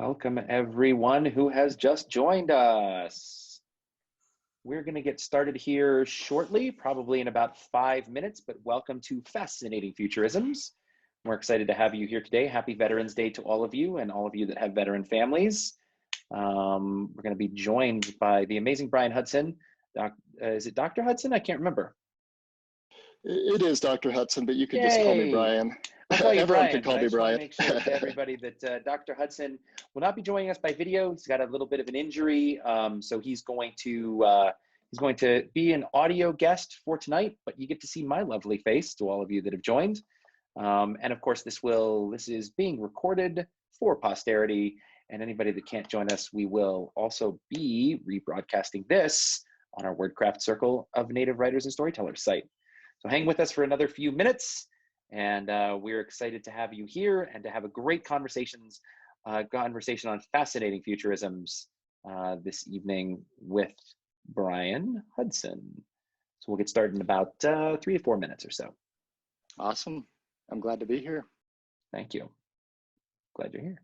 Welcome everyone who has just joined us. We're going to get started here shortly, probably in about 5 minutes, but welcome to Fascinating Futurisms. We're excited to have you here today. Happy Veterans Day to all of you and all of you that have veteran families. We're going to be joined by the amazing Brian Hudson. Is it Dr. Hudson? I can't remember. It is Dr. Hudson, but you can Yay! just call me Brian. I'll call you Everyone Brian, can call but I me just want to Brian. make sure to everybody that Dr. Hudson will not be joining us by video. He's got a little bit of an injury, so he's going to be an audio guest for tonight. But you get to see my lovely face to all of you that have joined, and of course this is being recorded for posterity. And anybody that can't join us, we will also be rebroadcasting this on our WordCraft Circle of Native Writers and Storytellers site. So hang with us for another few minutes, and we're excited to have you here and to have a great conversation on fascinating futurisms this evening with Brian Hudson. So we'll get started in about 3 to 4 minutes or so. Awesome. I'm glad to be here. Thank you. Glad you're here.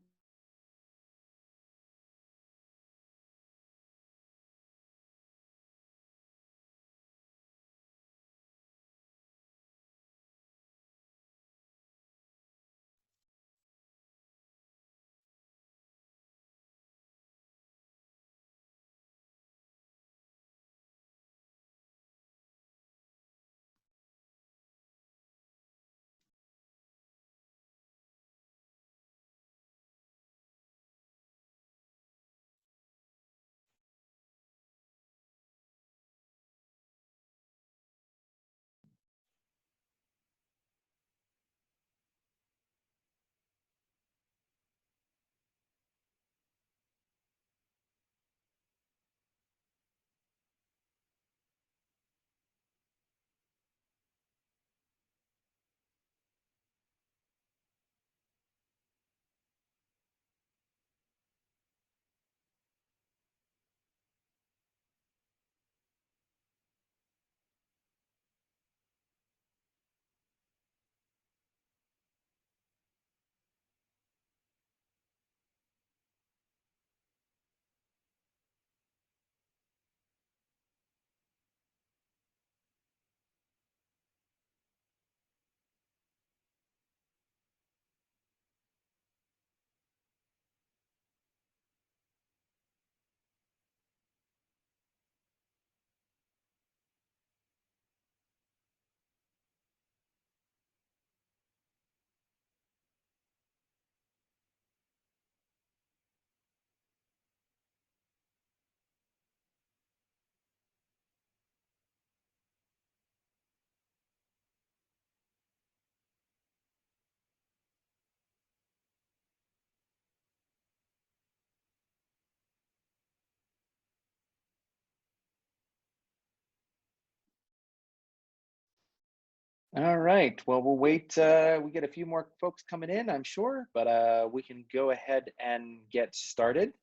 All right, well, we'll wait. We get a few more folks coming in, I'm sure, but we can go ahead and get started.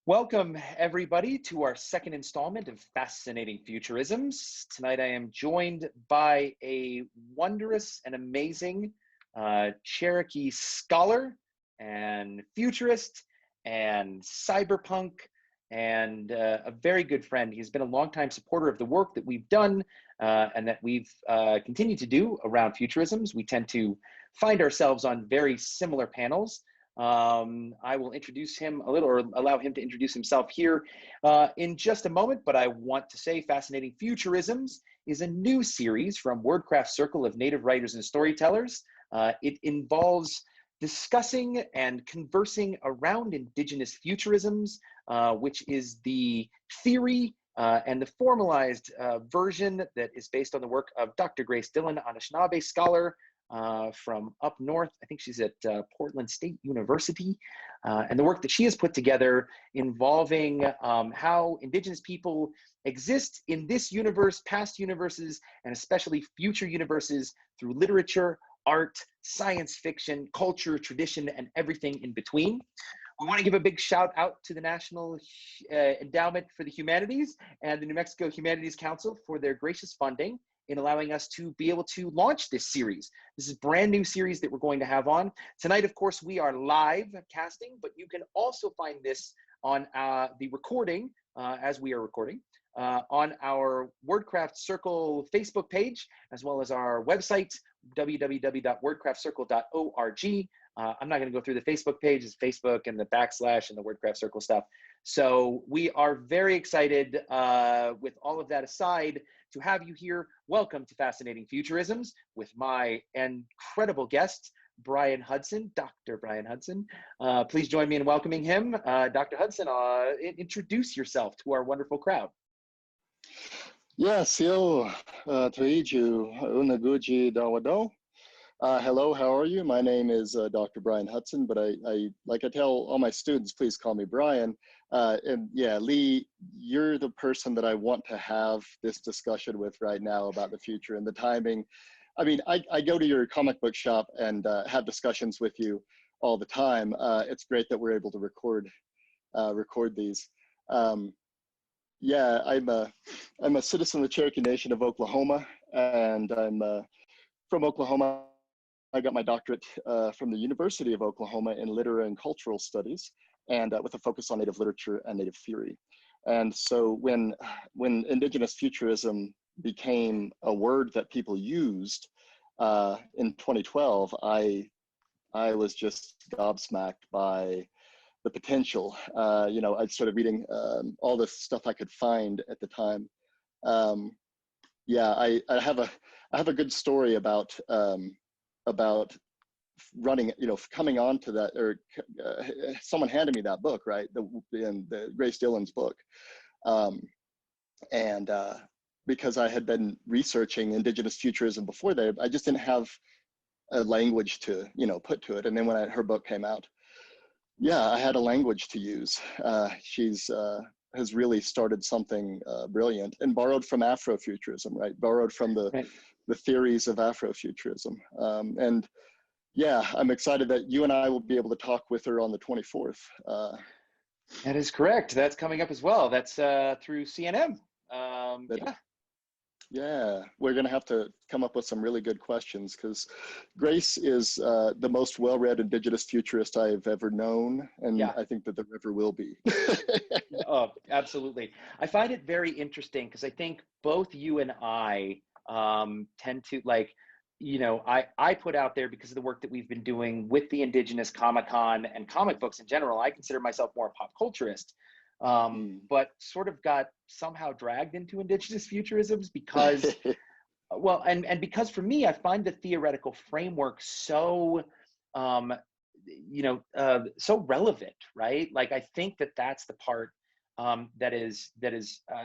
Welcome, everybody, to our second installment of Fascinating Futurisms. Tonight, I am joined by a wondrous and amazing Cherokee scholar and futurist and cyberpunk and a very good friend. He's been a longtime supporter of the work that we've done and that we've continued to do around futurisms. We tend to find ourselves on very similar panels. I will introduce him a little, or allow him to introduce himself here in just a moment, but I want to say Fascinating Futurisms is a new series from WordCraft Circle of Native Writers and Storytellers. It involves discussing and conversing around Indigenous futurisms, which is the theory and the formalized version that is based on the work of Dr. Grace Dillon, Anishinaabe scholar from up north. I think she's at Portland State University, and the work that she has put together involving how Indigenous people exist in this universe, past universes, and especially future universes through literature, art, science fiction, culture, tradition, and everything in between. We want to give a big shout out to the National Endowment for the Humanities and the New Mexico Humanities Council for their gracious funding in allowing us to be able to launch this series. This is a brand new series that we're going to have on. Tonight, of course, we are live casting, but you can also find this on the recording as we are recording on our WordCraft Circle Facebook page, as well as our website, www.wordcraftcircle.org. I'm not going to go through the Facebook page. It's Facebook and the backslash and the WordCraft Circle stuff. So we are very excited with all of that aside to have you here. Welcome to Fascinating Futurisms with my incredible guest, Brian Hudson, Dr. Brian Hudson. Please join me in welcoming him. Dr. Hudson, introduce yourself to our wonderful crowd. Yes, yo, Tuiju, Unaguji Dawado. Hello, how are you? My name is Dr. Brian Hudson, but I tell all my students, please call me Brian. And yeah, Lee, you're the person that I want to have this discussion with right now about the future and the timing. I mean, I go to your comic book shop and have discussions with you all the time. It's great that we're able to record these. Yeah, I'm a citizen of the Cherokee Nation of Oklahoma, and I'm from Oklahoma. I got my doctorate from the University of Oklahoma in literary and cultural studies, and with a focus on Native literature and Native theory. And so when Indigenous futurism became a word that people used in 2012, I was just gobsmacked by the potential. You know, I started reading all the stuff I could find at the time. Yeah, I have a good story about running, you know, coming on to that, or someone handed me that book, right? The Grace Dillon's book. Because I had been researching Indigenous futurism before that, I just didn't have a language to, you know, put to it. And then when her book came out, yeah, I had a language to use. She's has really started something brilliant and borrowed from Afrofuturism, right? Borrowed from the theories of Afrofuturism. And yeah, I'm excited that you and I will be able to talk with her on the 24th. That is correct. That's coming up as well. That's through CNM. Yeah, we're going to have to come up with some really good questions because Grace is the most well-read Indigenous futurist I've ever known, and I think that there ever will be. Oh, absolutely. I find it very interesting because I think both you and I tend to, like, you know, I put out there, because of the work that we've been doing with the Indigenous Comic-Con and comic books in general, I consider myself more a pop culturist. But sort of got somehow dragged into Indigenous futurisms because, well, and because for me, I find the theoretical framework so, you know, so relevant, right? Like, I think that that's the part that is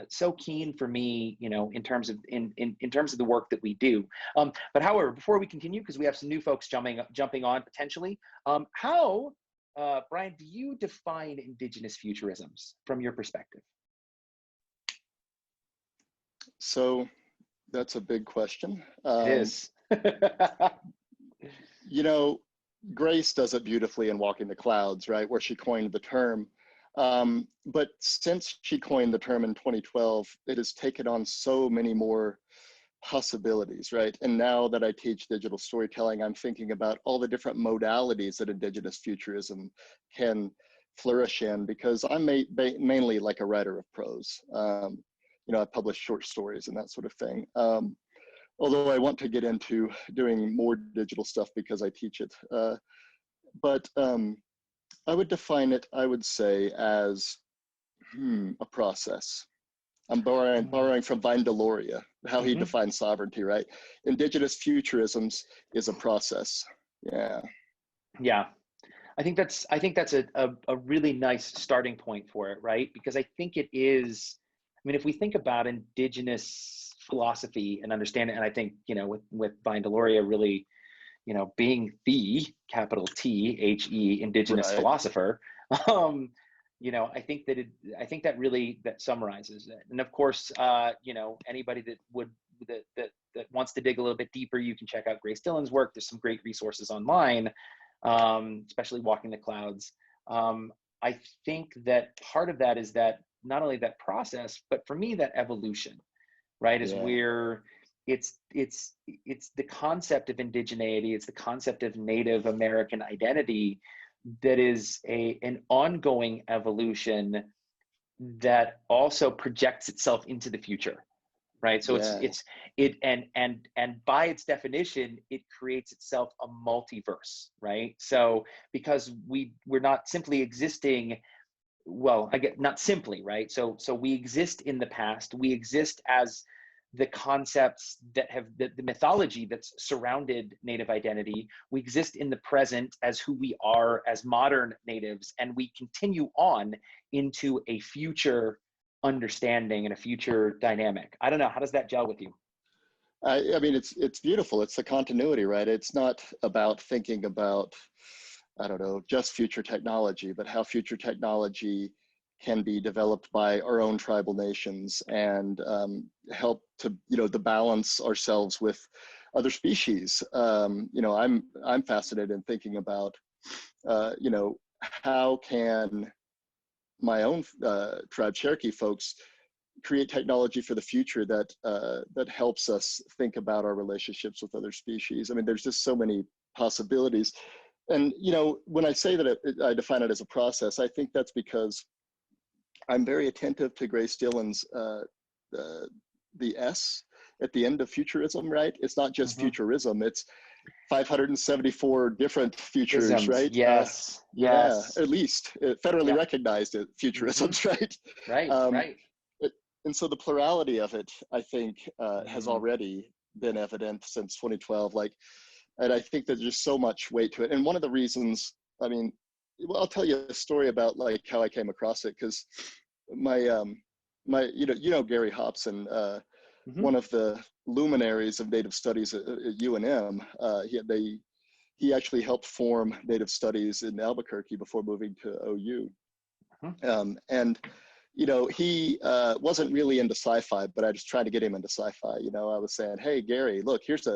so keen for me, you know, in terms of the work that we do. But however, before we continue, because we have some new folks jumping on potentially, how Brian, do you define Indigenous futurisms from your perspective? So that's a big question. It is. You know, Grace does it beautifully in Walking the Clouds, right, where she coined the term. But since she coined the term in 2012, it has taken on so many more possibilities, right? And now that I teach digital storytelling, I'm thinking about all the different modalities that Indigenous futurism can flourish in, because I'm mainly like a writer of prose. You know, I publish short stories and that sort of thing. Although I want to get into doing more digital stuff because I teach it. But I would define it, I would say, as a process. I'm borrowing from Vine Deloria, how he defines sovereignty, right? Indigenous futurisms is a process. Yeah. Yeah. I think that's a really nice starting point for it, right? Because I think it is, I mean, if we think about Indigenous philosophy and understand it, and I think, you know, with Vine Deloria really, you know, being the capital THE Indigenous philosopher, you know, I think that really summarizes it. And of course, you know, anybody that wants to dig a little bit deeper, you can check out Grace Dillon's work. There's some great resources online, especially Walking the Clouds. I think that part of that is that not only that process, but for me, that evolution, right? Is where, it's the concept of indigeneity, it's the concept of Native American identity that is an ongoing evolution that also projects itself into the future, right? So Yeah. and by its definition, it creates itself a multiverse, right? So because we're not simply existing, well, I get not simply, right? So we exist in the past, we exist as the concepts that have the mythology that's surrounded Native identity. We exist in the present as who we are as modern natives, and we continue on into a future understanding and a future dynamic. I don't know, how does that gel with you? I mean, it's beautiful. It's the continuity, right? It's not about thinking about, I don't know, just future technology, but how future technology can be developed by our own tribal nations and help to, to balance ourselves with other species. I'm fascinated in thinking about, how can my own tribe, Cherokee folks, create technology for the future that that helps us think about our relationships with other species. I mean, there's just so many possibilities. And when I say that I define it as a process, I think that's because I'm very attentive to Grace Dillon's the S at the end of futurism, right? It's not just futurism; it's 574 different futures, Isms. right? Yes. Yeah, Yes. at least federally recognized futurisms, right? Right. Right. And so the plurality of it, I think, has already been evident since 2012. And I think there's just so much weight to it. And one of the reasons, I mean, well, I'll tell you a story about how I came across it, because my Gary Hobson, one of the luminaries of Native studies at UNM, he actually helped form Native studies in Albuquerque before moving to OU. And he wasn't really into sci-fi, but I just tried to get him into sci-fi. I was saying, hey, Gary, look, here's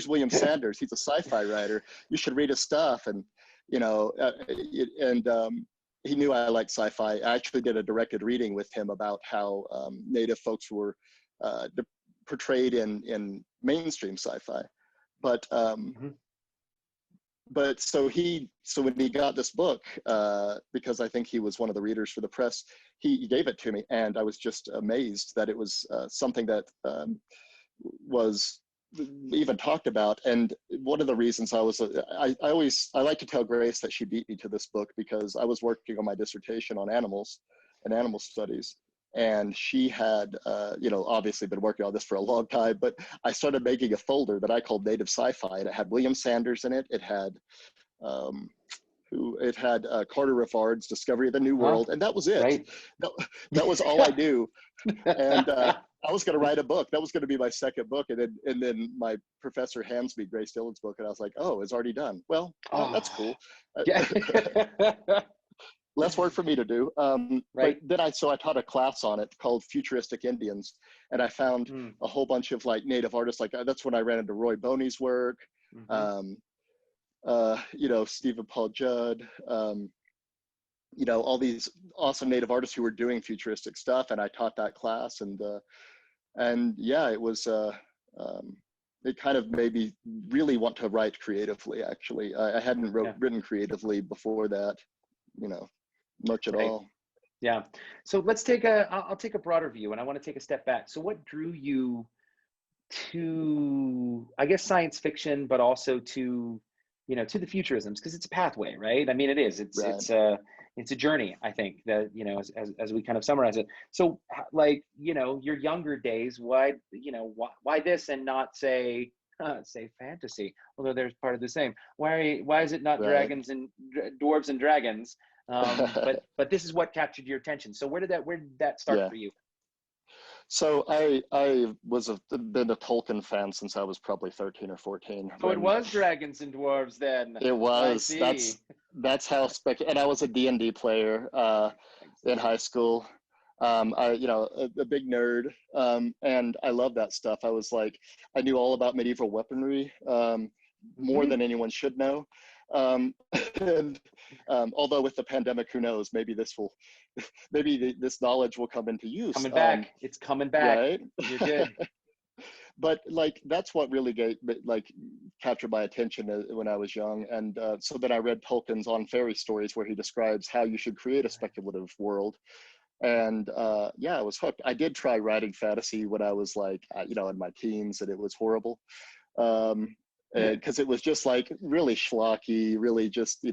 William Sanders. He's a sci-fi writer. You should read his stuff. And, he knew I liked sci-fi. I actually did a directed reading with him about how Native folks were portrayed in mainstream sci-fi. But so when he got this book, because I think he was one of the readers for the press, he gave it to me, and I was just amazed that it was something that was even talked about. And one of the reasons I like to tell Grace that she beat me to this book, because I was working on my dissertation on animals and animal studies. And she had, obviously been working on this for a long time, but I started making a folder that I called Native Sci-Fi, and it had William Sanders in it. It had, Carter Rivard's Discovery of the New World, and that was it. Right. That was all I knew. And I was going to write a book. That was going to be my second book, and then my professor hands me Grace Dillon's book, and I was like, "Oh, it's already done." Well, that's cool. Less work for me to do. Right. But then I taught a class on it called Futuristic Indians, and I found a whole bunch of Native artists. That's when I ran into Roy Boney's work, Stephen Paul Judd, all these awesome Native artists who were doing futuristic stuff, and I taught that class, and yeah, it was it kind of made me really want to write creatively. Actually, I hadn't written creatively before that, much at all. Yeah. So let's I'll take a broader view, and I want to take a step back. So what drew you to, I guess, science fiction, but also to the futurisms? Because it's a pathway, right? I mean, it is. It's a journey, I think, that, as we kind of summarize it. So your younger days, why this and not say fantasy, although there's part of the same. Why is it not dragons and dwarves and dragons? But this is what captured your attention. So where did that start for you? So I been a Tolkien fan since I was probably 13 or 14. So it was dragons and dwarves then. It was. That's how and I was a D&D player in high school. A big nerd, and I love that stuff. I was I knew all about medieval weaponry, more than anyone should know. And although with the pandemic, who knows, maybe this knowledge will come into use. Coming back. It's coming back. Right? You're good. but like that's what really captured my attention when I was young. And so then I read Tolkien's On Fairy Stories, where he describes how you should create a speculative world. And yeah, I was hooked. I did try writing fantasy when I was like, in my teens, and it was horrible. Because it was just like really schlocky, really just,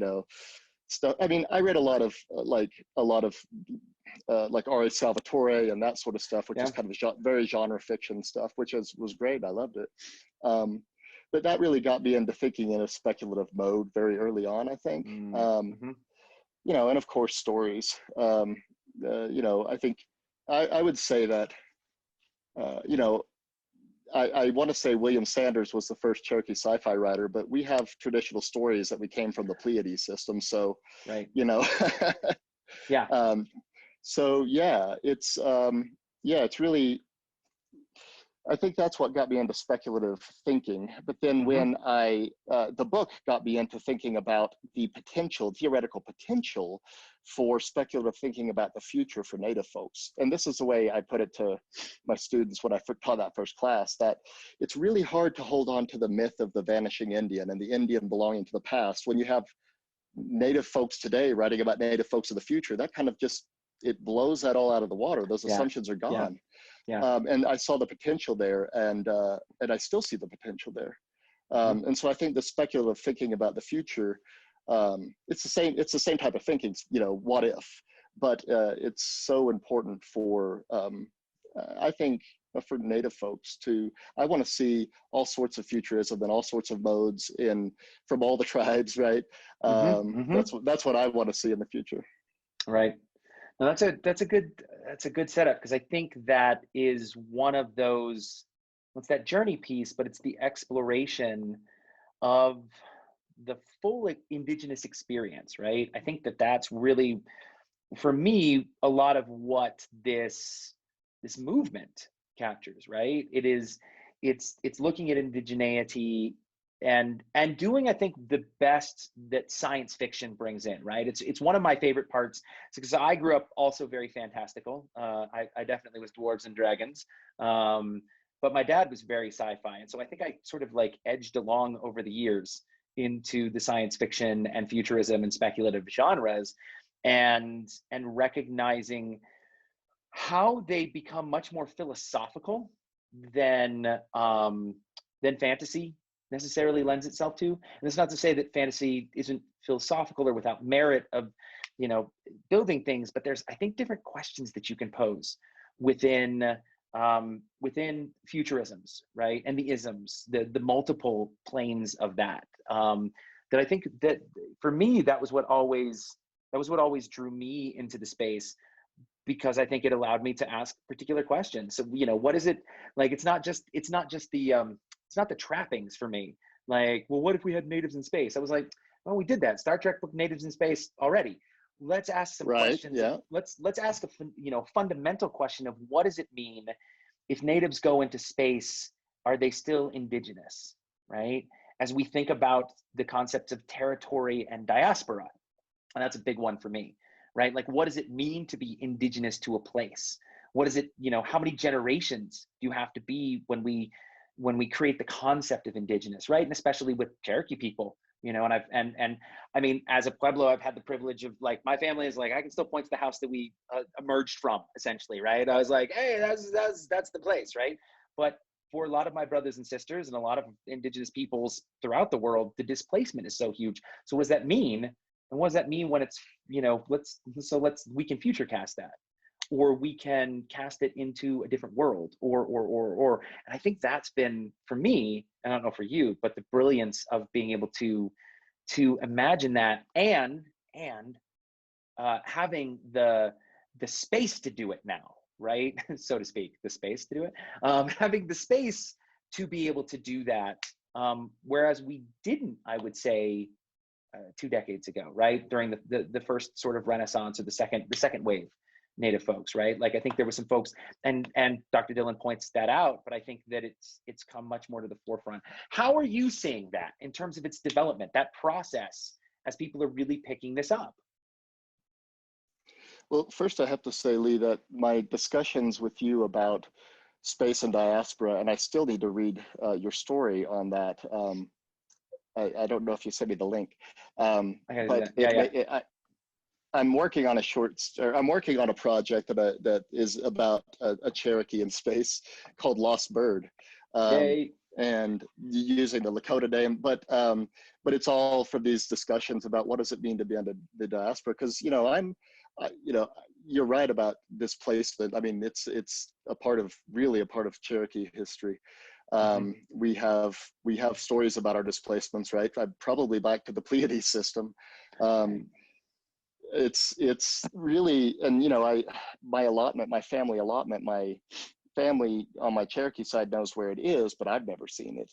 stuff. I mean, I read a lot of like R.A. Salvatore and that sort of stuff, which is kind of very genre fiction stuff, which was great. I loved it. But that really got me into thinking in a speculative mode very early on, I think. And of course, stories. I think I would say that, I want to say William Sanders was the first Cherokee sci-fi writer, but we have traditional stories that we came from the Pleiades system. So, right. Yeah. So yeah, it's really, I think that's what got me into speculative thinking. But then when the book got me into thinking about the theoretical potential for speculative thinking about the future for Native folks. And this is the way I put it to my students when I taught that first class, that it's really hard to hold on to the myth of the vanishing Indian and the Indian belonging to the past when you have Native folks today writing about Native folks of the future. That kind of it blows that all out of the water. Those assumptions are gone. And I saw the potential there, and I still see the potential there. And so I think the speculative thinking about the future, it's the same type of thinking, what if, but it's so important for, I think, for Native folks I want to see all sorts of futurism and all sorts of modes from all the tribes, right? That's what I want to see in the future. Right. No, that's a good setup, because I think that is one of those, it's that journey piece, but it's the exploration of the full Indigenous experience, right? I think that that's really, for me, a lot of what this movement captures, right? It's looking at indigeneity and doing, I think, the best that science fiction brings in, right? It's one of my favorite parts, because I grew up also very fantastical. I definitely was dwarves and dragons, but my dad was very sci-fi, and so I think I sort of like edged along over the years into the science fiction and futurism and speculative genres, and recognizing how they become much more philosophical than fantasy necessarily lends itself to. And it's not to say that fantasy isn't philosophical or without merit of, building things, but there's, I think, different questions that you can pose within futurisms, right? And the isms, the multiple planes of that. That I think that for me, that was what always drew me into the space, because I think it allowed me to ask particular questions. So, what is it like? It's not just the trappings for me. Like, well, what if we had natives in space? I was like, well, we did that. Star Trek book natives in space already. Let's ask some questions. Yeah. Let's ask a fundamental question of, what does it mean if natives go into space? Are they still indigenous, right? As we think about the concepts of territory and diaspora, and that's a big one for me, right? Like, what does it mean to be indigenous to a place? What is it, how many generations do you have to be when we create the concept of indigenous, right? And especially with Cherokee people, and I mean, as a Pueblo, I've had the privilege of, like, my family is like, I can still point to the house that we emerged from, essentially, right? I was like, hey, that's the place, right? But for a lot of my brothers and sisters and a lot of indigenous peoples throughout the world, the displacement is so huge. So what does that mean? And what does that mean when it's, we can future cast that, or we can cast it into a different world, or, and I think that's been, for me, I don't know for you, but the brilliance of being able to imagine that, and having the space to do it now, right? So to speak, the space to do it, having the space to be able to do that, whereas we didn't, I would say, 2 decades ago, right? During the first sort of Renaissance, or the second wave Native folks, right? Like, I think there were some folks, and Dr. Dillon points that out, but I think that it's come much more to the forefront. How are you seeing that in terms of its development, that process, as people are really picking this up? Well, first I have to say, Lee, that my discussions with you about space and diaspora, and I still need to read your story on that. I don't know if you sent me the link, I gotta do but that. I'm working on I'm working on a project that is about a Cherokee in space called Lost Bird, Yay. and using the Lakota name, but it's all from these discussions about what does it mean to be on the diaspora. Because you're right about displacement. I mean, it's really a part of Cherokee history. We have stories about our displacements, right? Probably back to the Pleiades system. It's really, and my family allotment, my family on my Cherokee side knows where it is, but I've never seen it,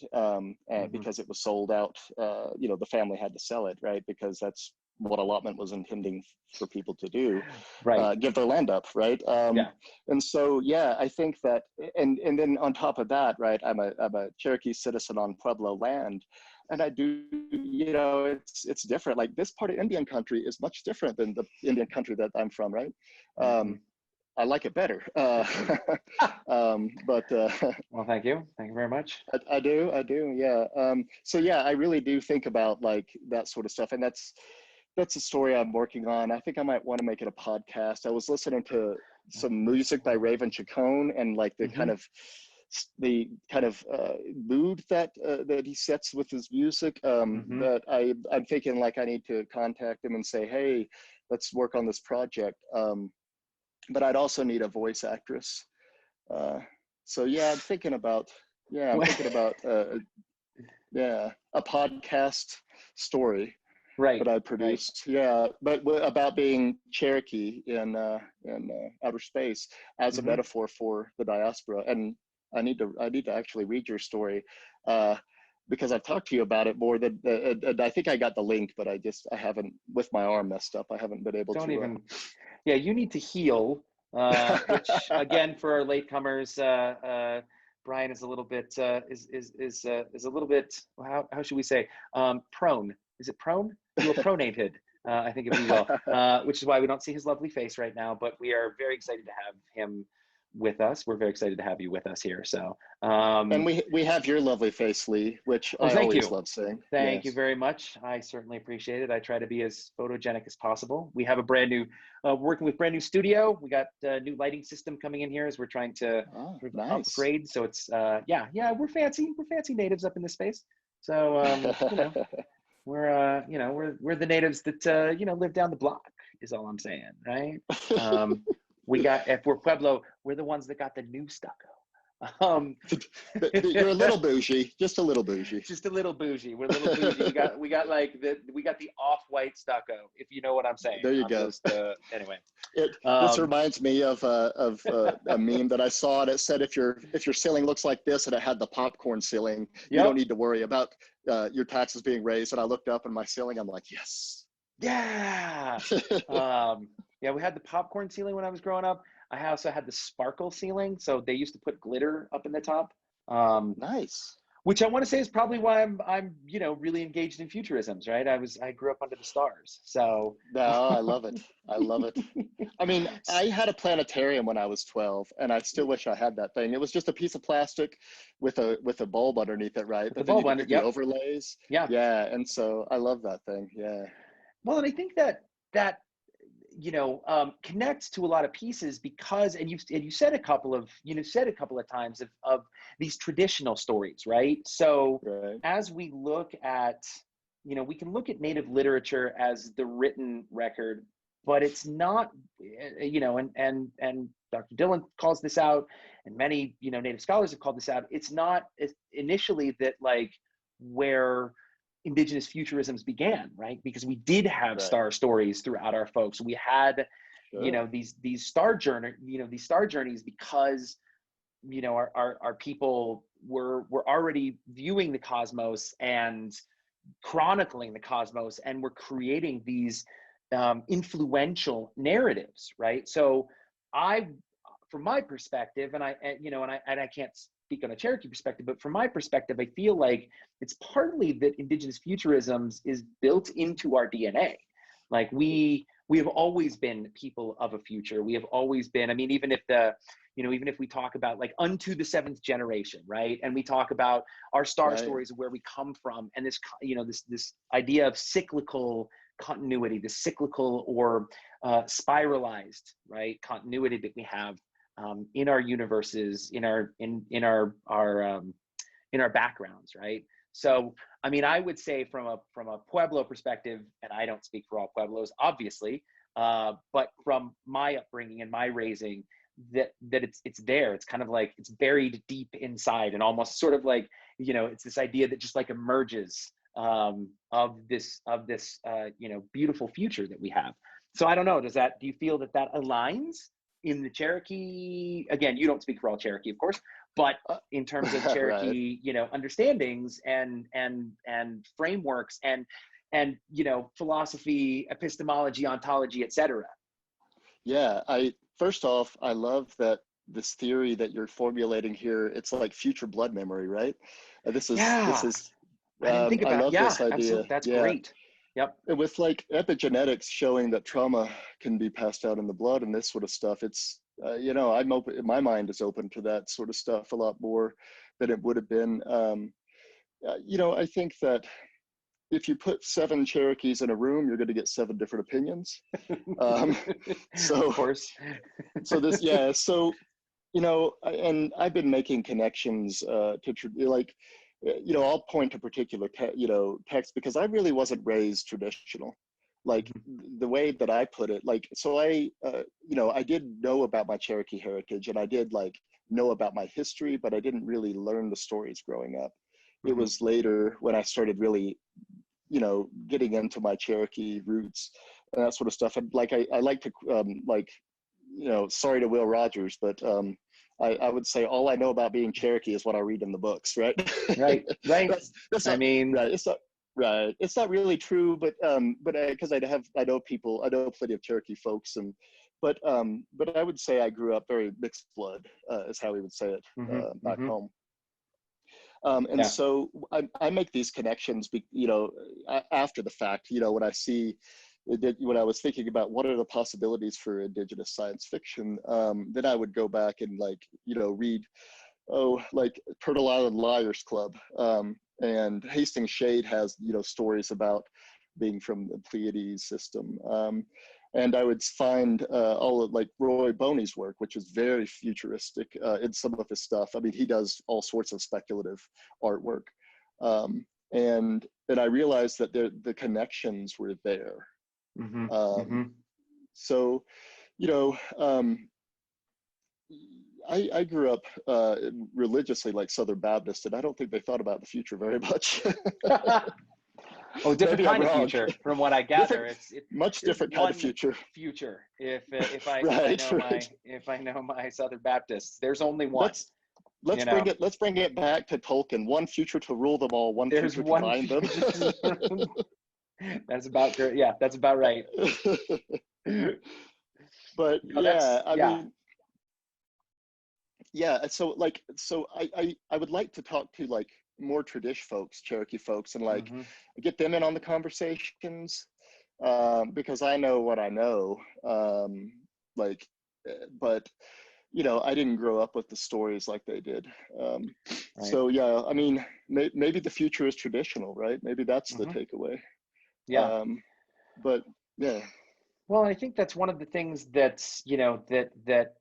and because it was sold out. The family had to sell it, right? Because that's what allotment was intending for people to do, Right. give their land up, right? And so, yeah, I think that, and then on top of that, right, I'm a Cherokee citizen on Pueblo land, and I do, it's different. Like, this part of Indian country is much different than the Indian country that I'm from, right? I like it better. But well, thank you very much. I do, yeah. So yeah, I really do think about like that sort of stuff, and that's a story I'm working on. I think I might want to make it a podcast. I was listening to some music by Raven Chacon, and like the kind of mood that he sets with his music. That I'm thinking like I need to contact him and say, hey, let's work on this project. But I'd also need a voice actress. So yeah, I'm thinking about a podcast story that I produced. Right. Yeah, but about being Cherokee in outer space as a metaphor for the diaspora. And I need to actually read your story, because I've talked to you about it more than, I think I got the link, but I haven't, with my arm messed up, I haven't been able to. Yeah, you need to heal, which again, for our latecomers, Brian is a little bit, is a little bit, how should we say, prone. Is it prone? You were pronated, I think, if you will, which is why we don't see his lovely face right now, but we are very excited to have him with us. We're very excited to have you with us here. So, and we have your lovely face, Lee, which I always love seeing. Thank you very much. I certainly appreciate it. I try to be as photogenic as possible. We have a brand new, working with brand new studio. We got a new lighting system coming in here as we're trying to upgrade. So it's, yeah, we're fancy natives up in this space. So, we're the natives that, live down the block is all I'm saying. Right. If we're Pueblo, we're the ones that got the new stucco. You're a little bougie, just a little bougie. Just a little bougie. We're a little bougie. We got the off-white stucco, if you know what I'm saying. There you go. Anyway, this reminds me of a meme that I saw, and it said if your ceiling looks like this and it had the popcorn ceiling, you don't need to worry about your taxes being raised. And I looked up in my ceiling, I'm like, yes. Yeah. Yeah, we had the popcorn ceiling when I was growing up. I also had the sparkle ceiling. So they used to put glitter up in the top. Nice. Which I want to say is probably why I'm really engaged in futurisms, right? I grew up under the stars. So no, I love it. I love it. I mean, I had a planetarium when I was 12, and I still wish I had that thing. It was just a piece of plastic with a bulb underneath it, right? But then you could get the overlays. Yeah. Yeah, and so I love that thing. Yeah. Well, and I think that connects to a lot of pieces because, and you said a couple of times of these traditional stories, right? So as we look at, we can look at Native literature as the written record, but it's not, and Dr. Dillon calls this out, and many, Native scholars have called this out. It's not initially that like where Indigenous futurisms began, right? Because we did have star stories throughout our folks. We had, these star journeys because, our people were already viewing the cosmos and chronicling the cosmos, and we're creating these influential narratives, right? So from my perspective, and I can't speak on a Cherokee perspective, but from my perspective, I feel like it's partly that Indigenous futurisms is built into our DNA. Like we have always been people of a future. We have always been, I mean, even if even if we talk about like unto the seventh generation, right? And we talk about our star stories of where we come from, and this, this idea of cyclical continuity, the cyclical or spiralized, right, continuity that we have in our universes, in our backgrounds, right? So, I mean, I would say from a Pueblo perspective, and I don't speak for all Pueblos, obviously, but from my upbringing and my raising, that it's there. It's kind of like it's buried deep inside, and almost sort of like, it's this idea that just like emerges of this beautiful future that we have. So I don't know. Do you feel that aligns in the Cherokee? Again, you don't speak for all Cherokee, of course, but in terms of Cherokee, right. Understandings and frameworks and philosophy, epistemology, ontology, etc. Yeah, first off, I love that this theory that you're formulating here. It's like future blood memory, right? This is Yeah, I didn't think I about. love Yeah, this idea. absolutely. That's Yeah, great. Yep. and with like epigenetics showing that trauma can be passed out in the blood and this sort of stuff, it's I'm open. My mind is open to that sort of stuff a lot more than it would have been. I think that if you put 7 Cherokees in a room, you're going to get 7 different opinions. So, of course. so this, yeah. So, and I've been making connections I'll point to particular, text because I really wasn't raised traditional. Like the way that I put it, like, so I did know about my Cherokee heritage, and I did like know about my history, but I didn't really learn the stories growing up. It was later when I started really, getting into my Cherokee roots and that sort of stuff. And like, I like to, sorry to Will Rogers, but I would say all I know about being Cherokee is what I read in the books, right? Right. That's I not mean, right. It's not right. It's not really true, but because I know plenty of Cherokee folks, but I would say I grew up very mixed blood, is how we would say it back home. And so I make these connections, after the fact, when I see, when I was thinking about what are the possibilities for Indigenous science fiction, then I would go back and read, like Turtle Island Liars Club, and Hastings Shade has, stories about being from the Pleiades system. And I would find all of like Roy Boney's work, which is very futuristic in some of his stuff. I mean, he does all sorts of speculative artwork. And I realized that the connections were there. So, I grew up religiously like Southern Baptist, and I don't think they thought about the future very much. Oh, different Maybe kind I'm of wrong. future, from what I gather. It's much different kind of future. Future. If I know my Southern Baptists, there's only one. Let's bring it back to Tolkien. One future to rule them all. One There's future one to bind them. That's about good. Yeah, that's about right. But I mean, yeah. So I would like to talk to like more Cherokee folks, and like get them in on the conversations, because I know what I know, but I didn't grow up with the stories like they did. Right. So yeah, I mean, maybe the future is traditional, right? Maybe that's the takeaway. Yeah. But yeah. Well, I think that's one of the things that's, that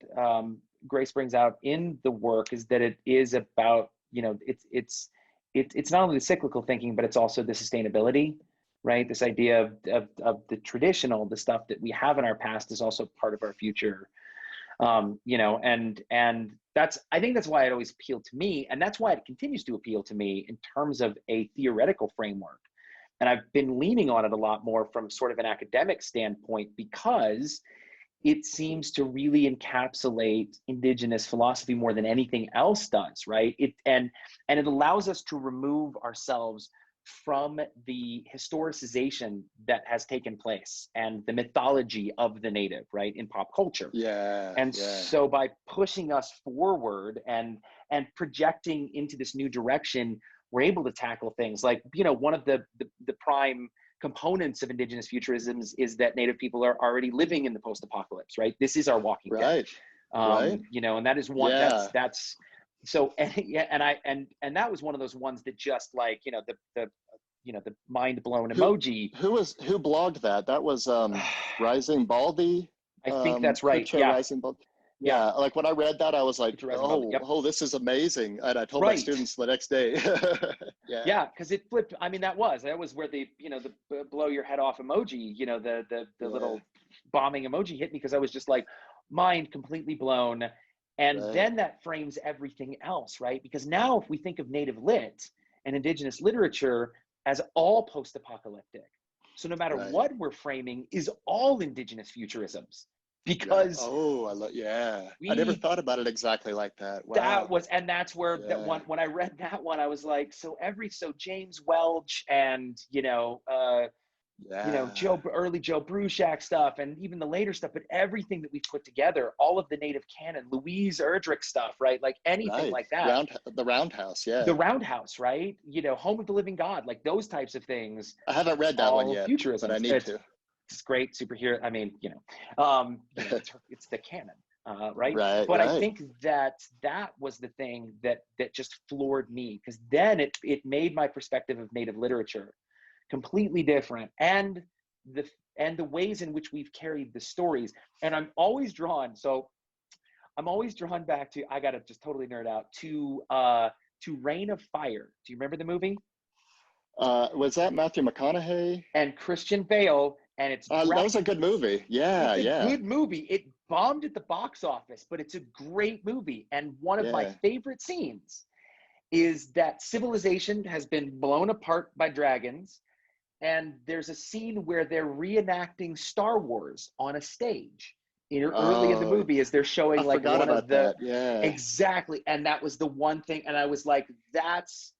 Grace brings out in the work, is that it is about, it's not only the cyclical thinking, but it's also the sustainability, right? This idea of the traditional, the stuff that we have in our past is also part of our future. And I think that's why it always appealed to me, and that's why it continues to appeal to me in terms of a theoretical framework. And I've been leaning on it a lot more from sort of an academic standpoint, because it seems to really encapsulate Indigenous philosophy more than anything else does, right? And it allows us to remove ourselves from the historicization that has taken place and the mythology of the native, right, in pop culture. So by pushing us forward and projecting into this new direction, we're able to tackle things like, one of the prime components of Indigenous futurisms is that Native people are already living in the post-apocalypse, right? This is our walking dead. Right. You know, and that is one Yeah. that's so, and yeah, and that was one of those ones that just like, you know, the you know, the mind blown Who emoji. who blogged that? That was Rising Baldy, I think that's right. Future Yeah. Rising Baldy. Yeah. Yeah, like when I read that, I was like, Futurism Bubble. oh, Yep. oh, this is amazing. And I told my Right. students the next day. Yeah. Yeah, because it flipped. I mean, that was where the, you know, the blow your head off emoji, you know, the Yeah. little bombing emoji hit me, because I was just like, mind completely blown. And Right. then that frames everything else, right? Because now if we think of native lit and indigenous literature as all post-apocalyptic, so no matter Right. what we're framing is all indigenous futurisms, Right. because Oh, I love, yeah. I never we thought about it exactly like that. that Wow. was, and that's where that Yeah. one, when I read that one, I was like, so James Welch and, you know, Yeah. early Joe Bruchac stuff, and even the later stuff, but everything that we put together, all of the native canon, Louise Erdrich stuff, right? Like anything Right. like that, The Roundhouse. the Yeah. Roundhouse, right? You know, Home of the Living God, like those types of things, I haven't read that one all yet, but I futurisms. need to. It's great superhero. I mean, it's the canon, right? Right. But I Right. think that was the thing that just floored me, because then it made my perspective of native literature completely different, and the ways in which we've carried the stories. And I'm always drawn back to, I gotta just totally nerd out, to Reign of Fire. Do you remember the movie? Was that Matthew McConaughey? And Christian Bale, and That was a good movie. Yeah. it's a Yeah. good movie. It bombed at the box office, but it's a great movie. And one of my Yeah. favorite scenes is that civilization has been blown apart by dragons, and there's a scene where they're reenacting Star Wars on a stage early in the Oh, movie, as they're I showing like forgot one of about the, that. Yeah. exactly. And that was the one thing, and I was like, that's,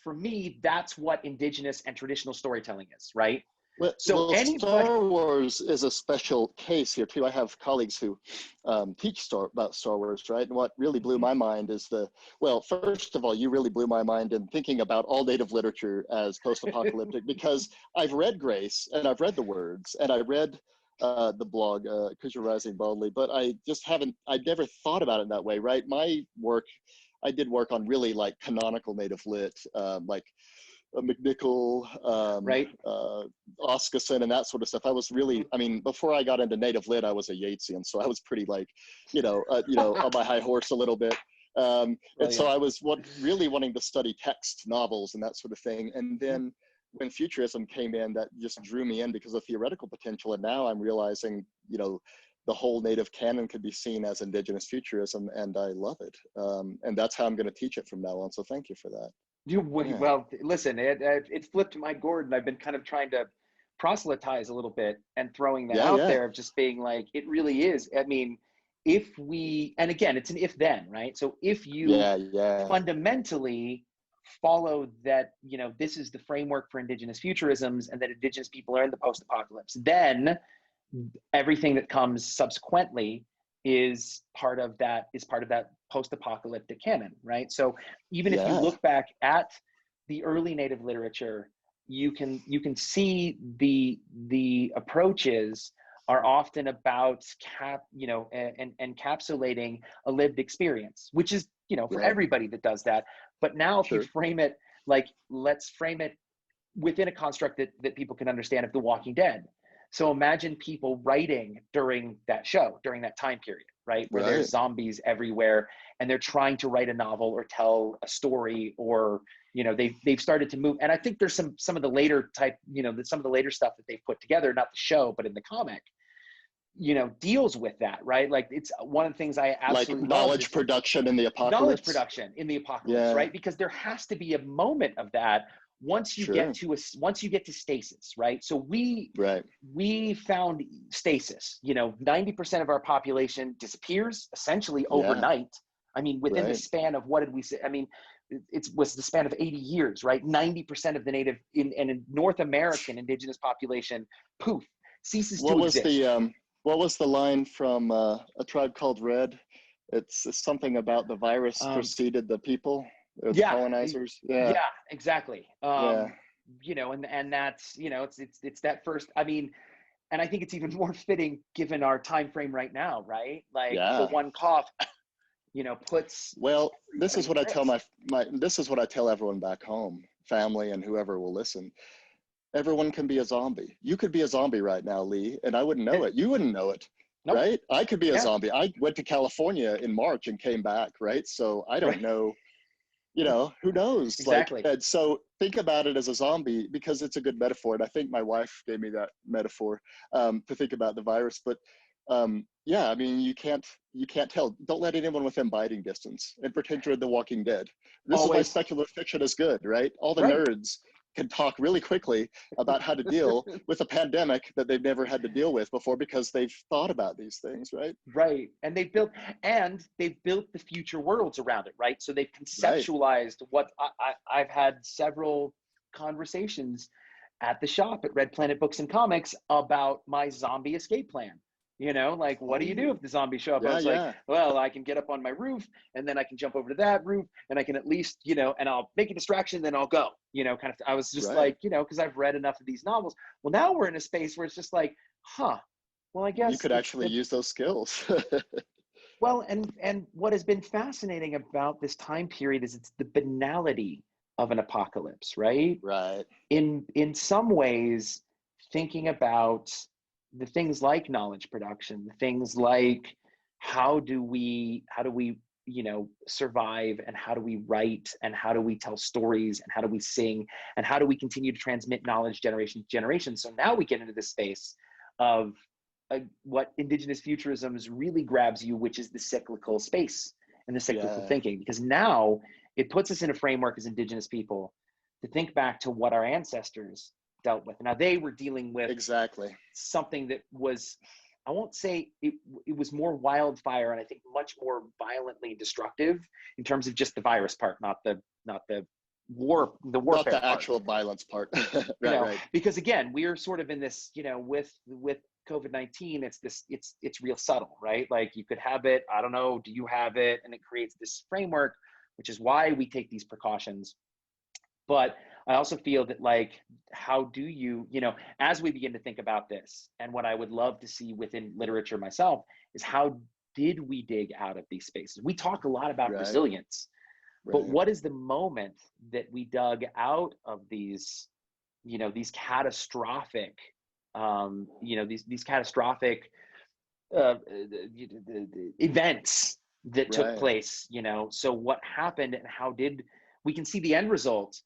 for me, that's what indigenous and traditional storytelling is, right? So Well, anybody, Star Wars is a special case here too. I have colleagues who teach about Star Wars, right? And what really blew my mind is well, first of all, you really blew my mind in thinking about all native literature as post-apocalyptic, because I've read Grace and I've read the words and I read the blog, Because You're Rising Boldly, but I just I'd never thought about it that way, right? I did work on really like canonical native lit, like McNichol, right? Oscarson, and that sort of stuff. I was really, I mean, before I got into native lit, I was a Yeatsian, so I was pretty like, on my high horse a little bit. And so Brilliant. I was really wanting to study text novels and that sort of thing. And then when futurism came in, that just drew me in because of theoretical potential. And now I'm realizing, the whole native canon could be seen as indigenous futurism, and I love it. And that's how I'm going to teach it from now on. So thank you for that. Yeah. Well, listen, it flipped my gourd, and I've been kind of trying to proselytize a little bit and throwing that Yeah, out yeah. there, of just being like, it really is. I mean, if we, and again, it's an if then, right? So if you Yeah, yeah. fundamentally follow that, this is the framework for indigenous futurisms, and that indigenous people are in the post-apocalypse, then everything that comes subsequently is part of that post-apocalyptic canon, right? So even if you Yeah. look back at the early native literature, you can see the approaches are often about encapsulating a lived experience, which is, for Right. everybody that does that. But now if you Sure. frame it like, let's frame it within a construct that people can understand, of The Walking Dead. So imagine people writing during that show, during that time period, right? Where there's Right. zombies everywhere, and they're trying to write a novel or tell a story, or, they've started to move. And I think there's some of the later type, some of the later stuff that they've put together, not the show, but in the comic, deals with that, right? Like, it's one of the things I Like absolutely love knowledge is production in the knowledge apocalypse. production in the apocalypse, Yeah. right? Because there has to be a moment of that once you Sure. get to stasis, right? So Right. we found stasis. 90% of our population disappears essentially Yeah. overnight. I mean, within the Right. span of, what did we say? I mean, it was the span of 80 years, right? 90% of the native in North American indigenous population, poof, ceases What to was exist. the line from A Tribe Called Red? It's something about the virus preceded the people or the Yeah, colonizers. Yeah. yeah, exactly. Yeah. And that's, it's that first. I mean, And I think it's even more fitting given our time frame right now, right? Like the Yeah. one cough, puts Well, this everybody is what at I tell risk. this is what I tell everyone back home, family and whoever will listen. Everyone can be a zombie. You could be a zombie right now, Lee, and I wouldn't know it. You wouldn't know it, Nope. right? I could be a Yeah. zombie. I went to California in March and came back, right? So I don't Right. know, who knows? Exactly. And so think about it as a zombie because it's a good metaphor. And I think my wife gave me that metaphor to think about the virus. But yeah, I mean, you can't tell. Don't let anyone within biting distance and pretend you're The Walking Dead. This is why Always. speculative fiction is good, right? All the Right. nerds can talk really quickly about how to deal with a pandemic that they've never had to deal with before because they've thought about these things, right? Right. And they've built the future worlds around it, right? So they've Right. conceptualized what I've had several conversations at the shop at Red Planet Books and Comics about my zombie escape plan. Like, what do you do Oh, if the zombies show up? I yeah, was like, yeah. well, I can get up on my roof and then I can jump over to that roof and I can at least, and I'll make a distraction, then I'll go, kind of, I was just Right. like, because I've read enough of these novels. Well, now we're in a space where it's just like, huh, well, I You guess could it's actually the, use those skills. well, and what has been fascinating about this time period is it's the banality of an apocalypse, right? Right. In some ways, thinking about the things like knowledge production, the things like how do we survive, and how do we write, and how do we tell stories, and how do we sing, and how do we continue to transmit knowledge generation to generation. So now we get into this space of what indigenous futurisms really grabs you, which is the cyclical space and the cyclical Yeah. thinking, because now it puts us in a framework as indigenous people to think back to what our ancestors dealt with. Now they were dealing with Exactly. something that was, I won't say it was more wildfire, and I think much more violently destructive in terms of just the virus part, not the Not warfare the part. actual violence part. Right, right. Because again, we're sort of in this, with COVID-19, it's real subtle, right? Like you could have it, I don't know, do you have it? And it creates this framework, which is why we take these precautions. But I also feel that, like, how do you, as we begin to think about this, and what I would love to see within literature myself is how did we dig out of these spaces? We talk a lot about Right, resilience, but right. what is the moment that we dug out of these, these catastrophic, these catastrophic uh, events that took Right. place, So what happened, and how did we can see the end result?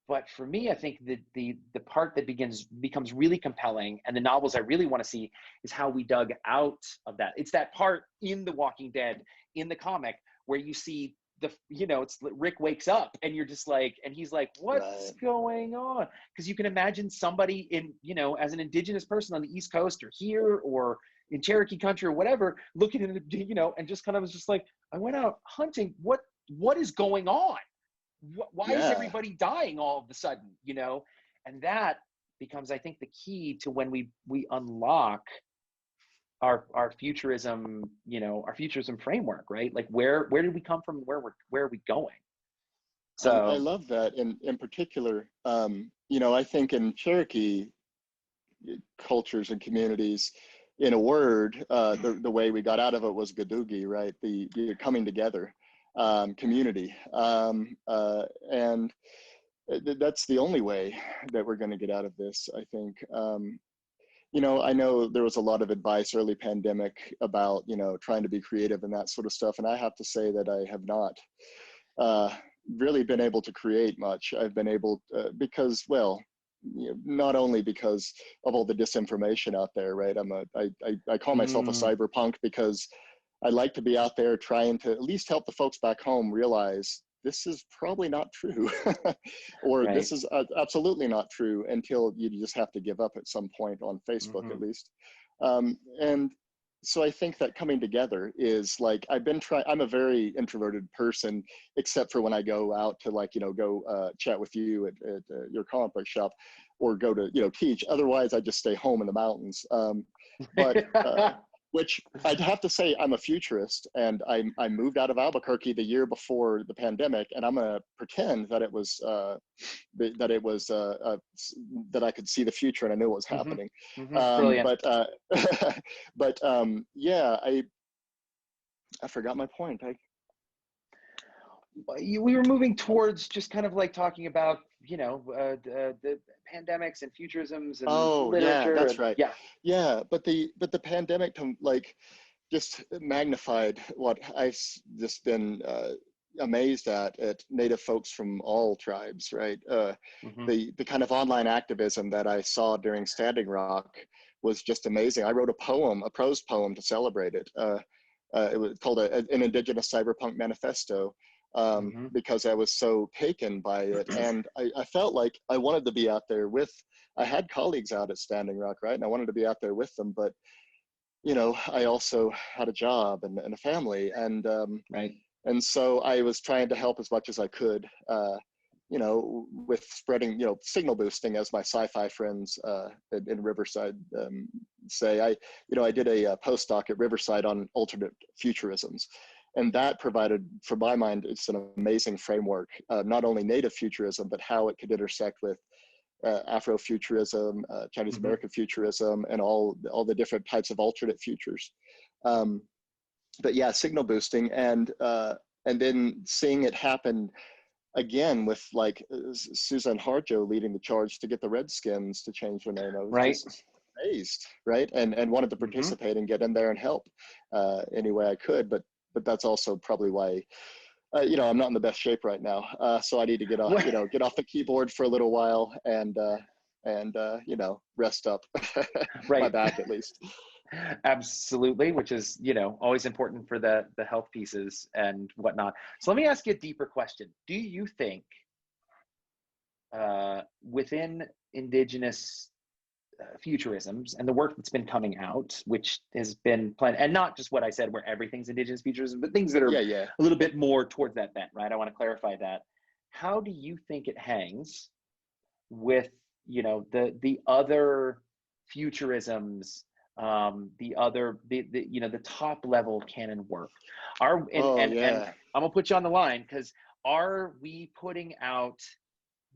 But for me, I think that the part that becomes really compelling, and the novels I really want to see, is how we dug out of that. It's that part in The Walking Dead, in the comic, where you see it's Rick wakes up, and you're just like, and he's like, what's Right. going on? Because you can imagine somebody in, as an indigenous person on the East Coast or here or in Cherokee country or whatever, looking at it, and just kind of was just like, I went out hunting. What is going on? Why is Yeah. everybody dying all of a sudden? And that becomes, I think, the key to when we unlock our futurism, our futurism framework, right? Like where did we come from, and where are we going? I So love that. In particular, I think in Cherokee cultures and communities, in a word, the way we got out of it was Gadugi, right? The coming together community. And that's the only way that we're going to get out of this, I think. I know there was a lot of advice early pandemic about, trying to be creative and that sort of stuff. And I have to say that I have not uh, really been able to create much. I've been able, because, well, not only because of all the disinformation out there, right? I call myself a mm, cyberpunk because I like to be out there trying to at least help the folks back home realize this is probably not true, or this right. is absolutely not true, until you just have to give up at some point on Facebook, Mm-hmm. at least. And so I think that coming together is like, I'm a very introverted person, except for when I go out to, like, go chat with you at your comic book shop, or go to, teach. Otherwise, I just stay home in the mountains. But which I'd have to say I'm a futurist, and I moved out of Albuquerque the year before the pandemic, and I'm gonna pretend that it was that I could see the future and I knew what was happening. Brilliant. Yeah, I forgot my point. We were moving towards just kind of like talking about, the pandemics and futurisms and Oh yeah, literature. that's And right. yeah, Yeah, but the pandemic like just magnified what I've just been amazed at Native folks from all tribes, right? The kind of online activism that I saw during Standing Rock was just amazing. I wrote a prose poem to celebrate it. It was called an Indigenous Cyberpunk Manifesto, because I was so taken by it. And I felt like I wanted to be out there I had colleagues out at Standing Rock, right? And I wanted to be out there with them, but I also had a job and a family, right. and so I was trying to help as much as I could, with spreading, signal boosting, as my sci-fi friends in Riverside say. I did a postdoc at Riverside on alternate futurisms, and that provided, for my mind, it's an amazing framework, not only native futurism, but how it could intersect with Afrofuturism, Chinese American futurism, and all the different types of alternate futures. But yeah, signal boosting, and then seeing it happen again with like Suzanne Harjo leading the charge to get the Redskins to change their name. I was just amazed, right? And wanted to participate and get in there and help any way I could. But that's also probably why I'm not in the best shape right now. So I need to get off the keyboard for a little while and rest up my back at least. Absolutely, which is, always important for the health pieces and whatnot. So let me ask you a deeper question. Do you think within Indigenous futurisms and the work that's been coming out, which has been planned, and not just what I said where everything's Indigenous futurism, but things that are a little bit more towards that bent, right? I want to clarify that. How do you think it hangs with, the other futurisms, the top level canon work? I'm gonna put you on the line, because are we putting out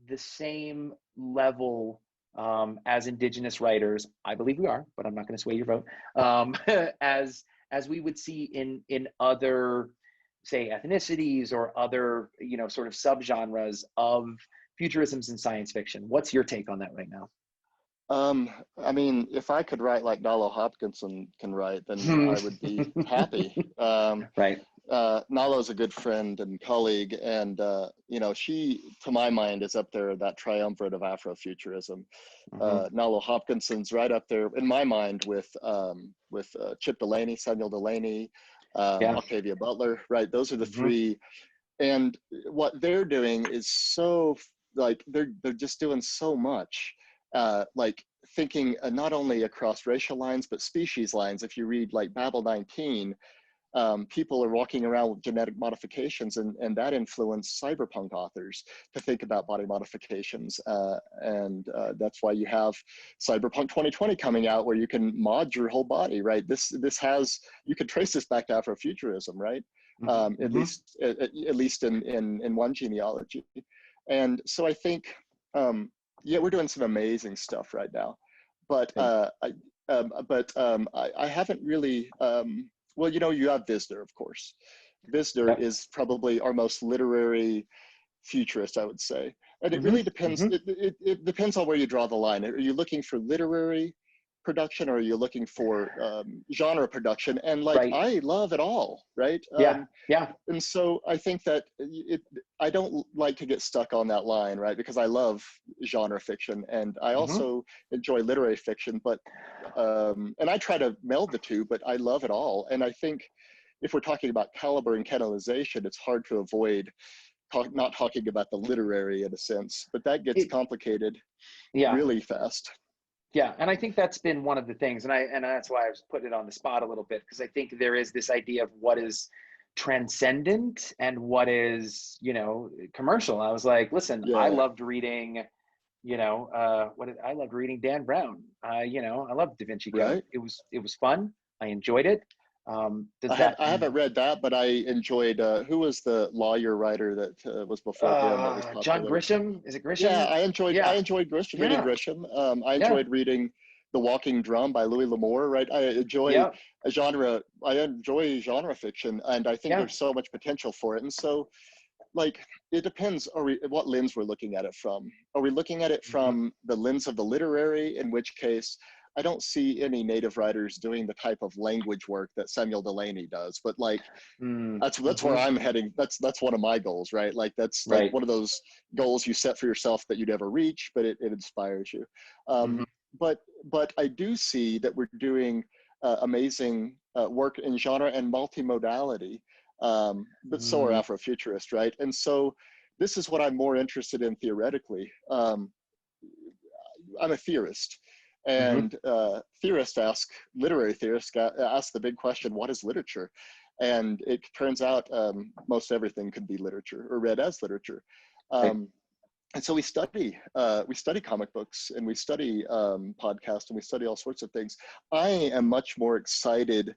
the same level as Indigenous writers? I believe we are, but I'm not going to sway your vote. As we would see in other, say, ethnicities or other, sort of subgenres of futurisms in science fiction. What's your take on that right now? I mean, if I could write like Nalo Hopkinson can write, then I would be happy. Right. Nalo's a good friend and colleague, and she, to my mind, is up there, that triumvirate of Afrofuturism. Nalo Hopkinson's right up there in my mind with Chip Delaney, Samuel Delaney, Octavia Butler. Right, those are the three, and what they're doing is so like they're just doing so much. Like thinking not only across racial lines, but species lines. If you read like Babel 19, people are walking around with genetic modifications, and that influenced cyberpunk authors to think about body modifications. And that's why you have Cyberpunk 2020 coming out, where you can mod your whole body, right? You could trace this back to Afrofuturism, right? At least in one genealogy. And so I think, we're doing some amazing stuff right now, but I haven't really. Well, you have Visner, of course. Visner is probably our most literary futurist, I would say, and it really depends. It depends on where you draw the line. Are you looking for literary production, or are you looking for genre production? And I love it all, right? And so I think that I don't like to get stuck on that line, right? Because I love genre fiction, and I also enjoy literary fiction, but and I try to meld the two, but I love it all. And I think if we're talking about caliber and canonization, it's hard to avoid not talking about the literary in a sense, but that gets complicated really fast. Yeah, and I think that's been one of the things, and that's why I was putting it on the spot a little bit, because I think there is this idea of what is transcendent and what is, commercial. I was like, listen, I loved reading, I loved reading Dan Brown. I loved Da Vinci Code. It was fun. I enjoyed it. Does that? I haven't read that, but I enjoyed, who was the lawyer writer that was before him that was John popular? Grisham? Is it Yeah, Grisham? I Yeah, enjoyed reading yeah, Grisham. I yeah, enjoyed reading The Walking Drum by Louis L'Amour, right? yeah, I enjoy genre fiction, and I think yeah. there's so much potential for it. And so, like, it depends, what lens we're looking at it from. Are we looking at it Hmm. from the lens of the literary, in which case I don't see any native writers doing the type of language work that Samuel Delany does, but like, that's where Mm-hmm. I'm heading. That's one of my goals, right? Like, that's like Right. one of those goals you set for yourself that you never reach, but it inspires you. Hmm. Um, but I do see that we're doing amazing work in genre and multimodality. But so are Mm. Afrofuturists, right? And so this is what I'm more interested in theoretically. I'm a theorist, Hmm. and literary theorists ask the big question: what is literature? And it turns out most everything could be literature or read as literature. Right. Um, and so we study comic books, and we study podcasts, and we study all sorts of things. I am much more excited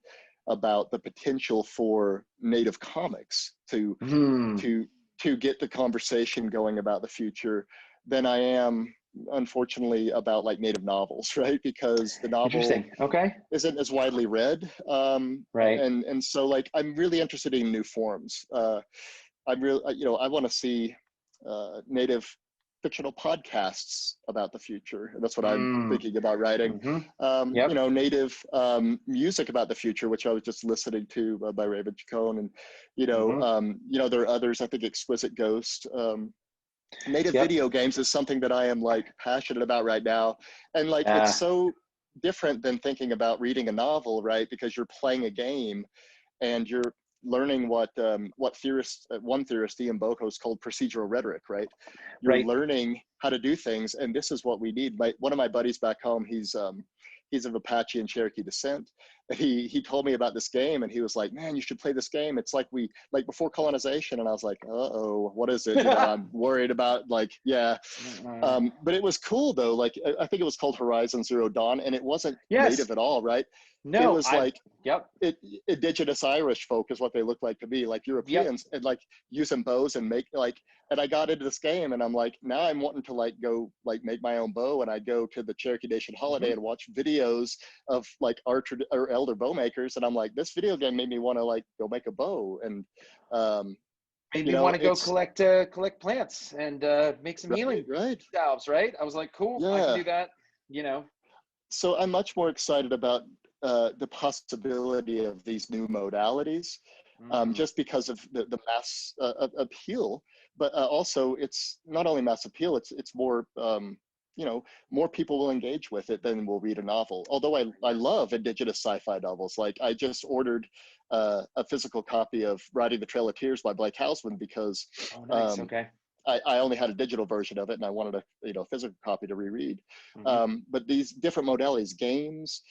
about the potential for native comics Mm. to to get the conversation going about the future than I am, unfortunately, about like native novels, right? Because the novel Interesting. Okay. isn't as widely read, Right. and so like I'm really interested in new forms. I'm really, I want to see native fictional podcasts about the future. That's what I'm Mm. thinking about writing. Hmm. Yep. Native music about the future, which I was just listening to by Raven Chacon, and Hmm. there are others. I think Exquisite Ghost. Native Yep. video games is something that I am like passionate about right now, and like it's Uh, so different than thinking about reading a novel, right? Because you're playing a game and you're learning what one theorist, Ian Bocos, called procedural rhetoric, right? You're right. learning how to do things, and this is what we need. One of my buddies back home, he's of Apache and Cherokee descent. He told me about this game, and he was like, "Man, you should play this game. It's like before colonization." And I was like, "Uh-oh, what is it?" I'm worried about, like, yeah. But it was cool though. Like, I think it was called Horizon Zero Dawn, and it wasn't Yes. native at all, right? It No. was like Yep. indigenous Irish folk is what they look like to me, like Yep. Europeans, and like using bows and and I got into this game, and I'm like, now I'm wanting to like go like make my own bow, and I go to the Cherokee Nation holiday Hmm. and watch videos of like or elder bow makers, and I'm like, this video game made me want to like go make a bow, and um, Made me want to go it's collect plants and make some right, healing right, salves. Right. I was like, cool. I can yeah. do that. You know. So I'm much more excited about the possibility of these new modalities, Mm. just because of the mass appeal. But also, it's not only mass appeal; it's more, more people will engage with it than will read a novel. Although I love indigenous sci-fi novels. Like, I just ordered a physical copy of Riding the Trail of Tears by Blake Houseman because Oh, nice. um, Okay. I only had a digital version of it, and I wanted a physical copy to reread. Hmm. But these different modalities, games,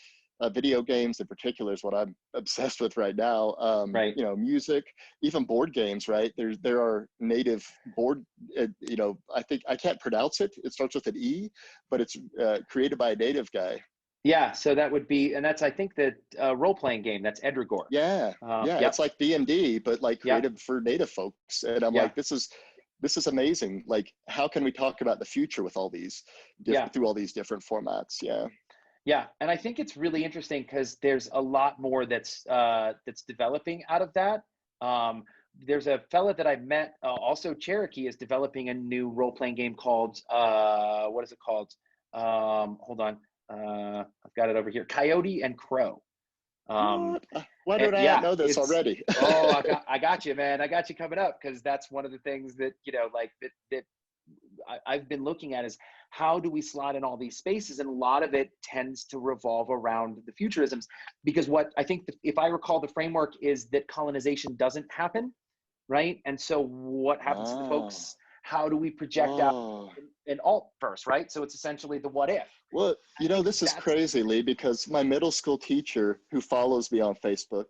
video games in particular, is what I'm obsessed with right now. Right. Music, even board games. Right, there are native board. I think I can't pronounce it. It starts with an E, but it's created by a native guy. Yeah. So that would be, and that's I think the role playing game. That's Edragor. Yeah, yeah, it's Yep. like D&D, but like Yep. created for native folks. And I'm Yeah. like, this is amazing. Like, how can we talk about the future with all these Yeah. through all these different formats? Yeah. Yeah, and I think it's really interesting because there's a lot more that's developing out of that. Um, there's a fella that I met, also Cherokee, is developing a new role playing game called what is it called? Hold on, I've got it over here. Coyote and Crow. Um, What? Why did I not yeah, know this it's already? oh, I got you, man. I got you coming up because that's one of the things that like that I've been looking at is how do we slot in all these spaces, and a lot of it tends to revolve around the futurisms, because what I think, if I recall, the framework is that colonization doesn't happen, right? And so what happens to the Ah, folks? How do we project out oh. in alt verse, right? So it's essentially the what if. Well, I think this is that's crazy, Lee, because my middle school teacher, who follows me on Facebook,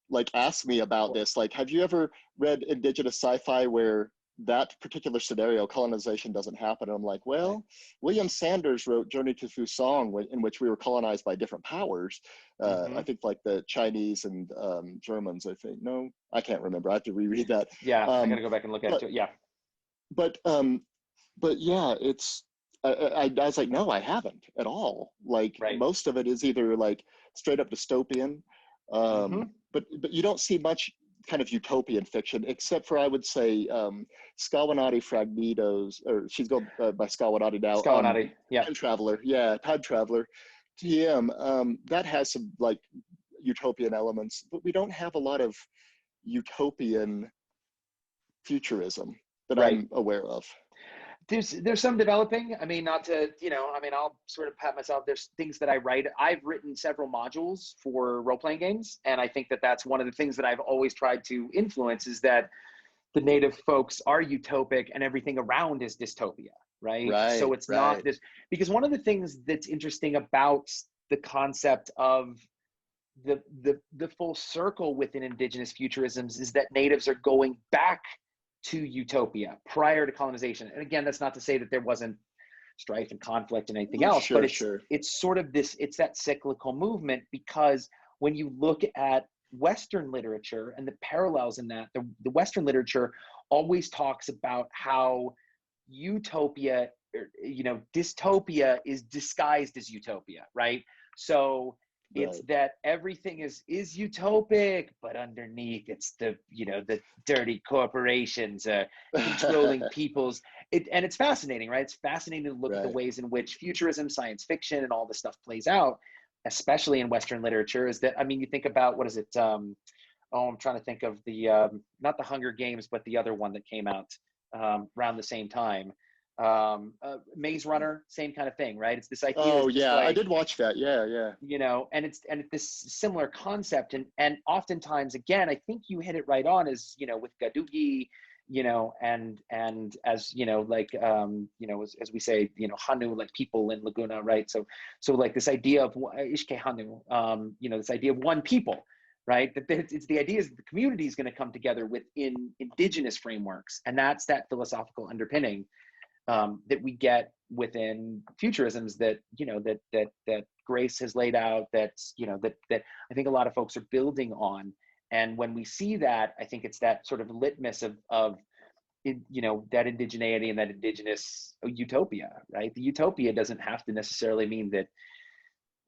like, asked me about cool. this. Like, have you ever read indigenous sci-fi where that particular scenario, colonization doesn't happen. And I'm like, well, William Sanders wrote Journey to Fusang, in which we were colonized by different powers. I think like the Chinese and Germans, I think. No, I can't remember. I have to reread that. Yeah, I gotta go back and look at it. Yeah. But yeah, it's, I was like, no, I haven't at all. Like most of it is either like straight up dystopian, but you don't see much kind of utopian fiction, except for, I would say, Skawanati Fragnitos, or she's going by Skawanati now. Skawanati, yeah. Time Traveler, yeah, Time Traveler, TM. That has some like utopian elements, but we don't have a lot of utopian futurism that I'm aware of. There's some developing. I mean, not to, you know, I mean, I'll sort of pat myself. There's things that I write. I've written several modules for role-playing games, and I think that that's one of the things that I've always tried to influence, is that the native folks are utopic and everything around is dystopia, right? So it's not this, because one of the things that's interesting about the concept of the full circle within indigenous futurisms is that natives are going back to utopia prior to colonization. And again, that's not to say that there wasn't strife and conflict and anything else, but it's sort of this, it's that cyclical movement, because when you look at Western literature and the parallels in that, the Western literature always talks about how utopia, you know, dystopia is disguised as utopia, right? So it's that everything is utopic, but underneath it's the, you know, the dirty corporations controlling people's, and it's fascinating, right? It's fascinating to look at the ways in which futurism, science fiction, and all this stuff plays out, especially in Western literature. Is that, I mean, you think about, what is it? I'm trying to think of the, not the Hunger Games, but the other one that came out around the same time. Maze Runner, same kind of thing, right? It's this idea. Oh yeah, like, I did watch that. Yeah. You know, and it's this similar concept, and oftentimes, again, I think you hit it right on, is, you know, with Gadugi, you know, and as you know, like you know, as we say, you know, Hanu, like people in Laguna, right? So like this idea of Ishke Hanu, you know, this idea of one people, right? That it's the idea is that the community is going to come together within indigenous frameworks, and that's that philosophical underpinning that we get within futurisms that, you know, that Grace has laid out, that's, you know, that I think a lot of folks are building on. And when we see that, I think it's that sort of litmus of you know, that indigeneity and that indigenous utopia, right? The utopia doesn't have to necessarily mean that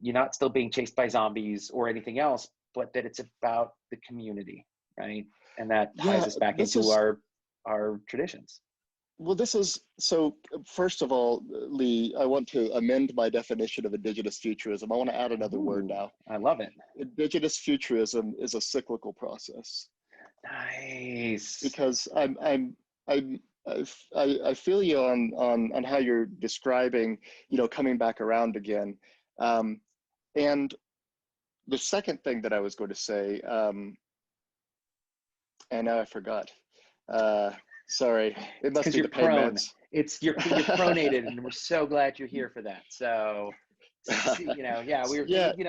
you're not still being chased by zombies or anything else, but that it's about the community, right? And that ties us back into our traditions. Well, this is, so first of all, Lee, I want to amend my definition of indigenous futurism. I want to add another word now. I love it. Indigenous futurism is a cyclical process. Nice. Because I feel you on how you're describing, you know, coming back around again. And the second thing that I was going to say, and now I forgot. Sorry, it must be the pain meds. You're pronated, and we're so glad you're here for that. So, you know,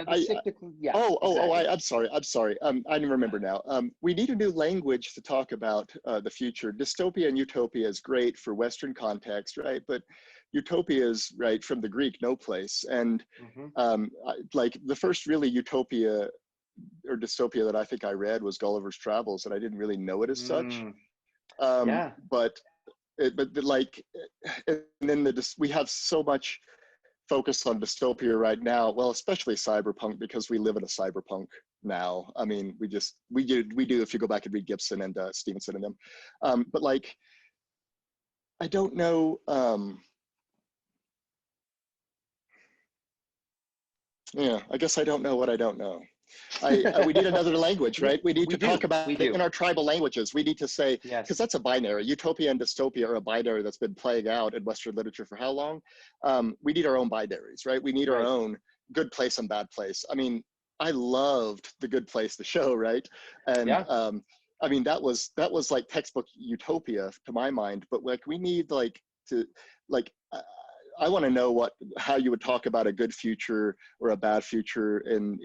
I'm sorry. I didn't remember now. We need a new language to talk about the future. Dystopia and utopia is great for Western context, right? But utopia is, right, from the Greek, no place. And like the first really utopia or dystopia that I think I read was Gulliver's Travels, and I didn't really know it as such. But like, and then we have so much focus on dystopia right now. Well, especially cyberpunk, because we live in a cyberpunk now. I mean, we do if you go back and read Gibson and Stevenson and them. But like, I don't know. Yeah, I guess I don't know what I don't know. We need another language, right? We need to talk about it in our tribal languages. We need to say, because that's a binary. Utopia and dystopia are a binary that's been playing out in Western literature for how long? We need our own binaries, right? We need our own good place and bad place. I mean, I loved The Good Place, the show, right? And I mean, that was like textbook utopia to my mind. But like, we need I want to know how you would talk about a good future or a bad future in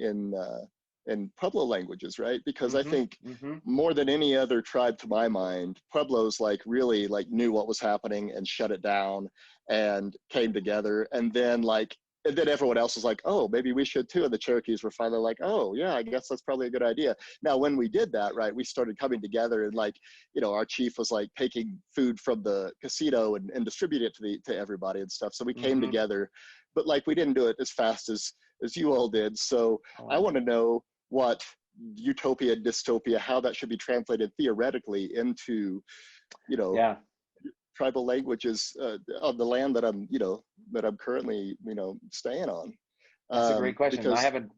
Pueblo languages, right? Because I Mm-hmm. think Mm-hmm. more than any other tribe to my mind, Pueblos like really like knew what was happening and shut it down and came together. And then everyone else was like, oh, maybe we should too. And the Cherokees were finally like, oh yeah, I guess that's probably a good idea. Now, when we did that, right, we started coming together, and like, our chief was like taking food from the casino and distributing it to everybody and stuff. So we came Mm-hmm. together, but like we didn't do it as fast as you all did. So I Oh, want to know what utopia, dystopia, how that should be translated theoretically into, you know, yeah. tribal languages of the land that I'm currently, staying on. That's a great question. I Because haven't,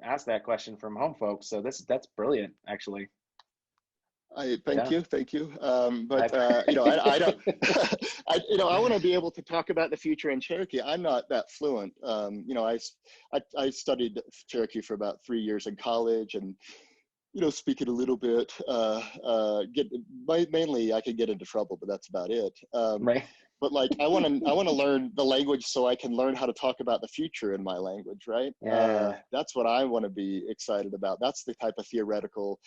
asked that question from home folks. So that's brilliant, actually. I Yeah. thank you. I've I don't, I want to be able to talk about the future in Cherokee. I'm not that fluent. I studied Cherokee for about 3 years in college, and speak it a little bit. Mainly I could get into trouble, but that's about it. right. But like I want to learn the language so I can learn how to talk about the future in my language, right? Yeah. That's what I want to be excited about. That's the type of theoretical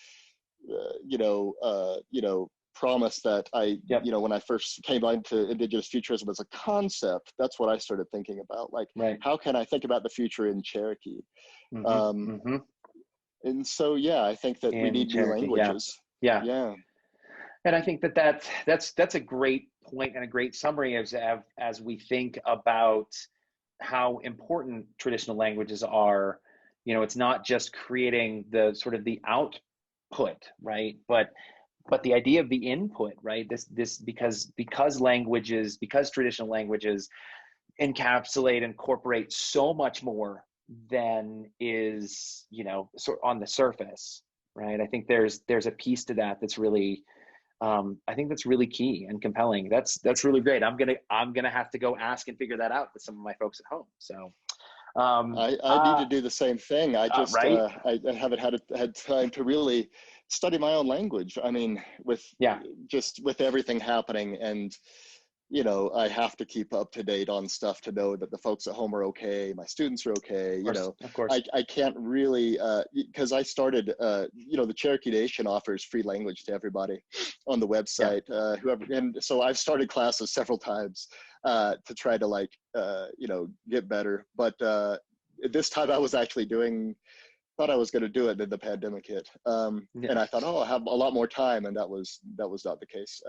promise that Yep. when I first came into Indigenous futurism as a concept, that's what I started thinking about. Like, Right. how can I think about the future in Cherokee? Mm-hmm. Um, Mm-hmm. and so, yeah, I think that we In need new Cherokee. Yeah. languages. Yeah. Yeah. And I think that's a great point and a great summary as we think about how important traditional languages are. It's not just creating the sort of the output, right? But the idea of the input, right? This because traditional languages incorporate so much more than is, sort on the surface, right? I think there's a piece to that that's really I think that's really key and compelling. That's really great. I'm gonna have to go ask and figure that out with some of my folks at home. So um, I need to do the same thing. I just right? I haven't had time to really study my own language. I mean, Yeah, with everything happening, and I have to keep up to date on stuff to know that the folks at home are okay, my students are okay. of course. I can't really because I started the Cherokee Nation offers free language to everybody on the Yeah, website. Whoever, and so I've started classes several times to try to get better. But this time I was actually thought I was going to do it, and then the pandemic hit. yeah. And I thought, oh, I'll have a lot more time, and that was not the case.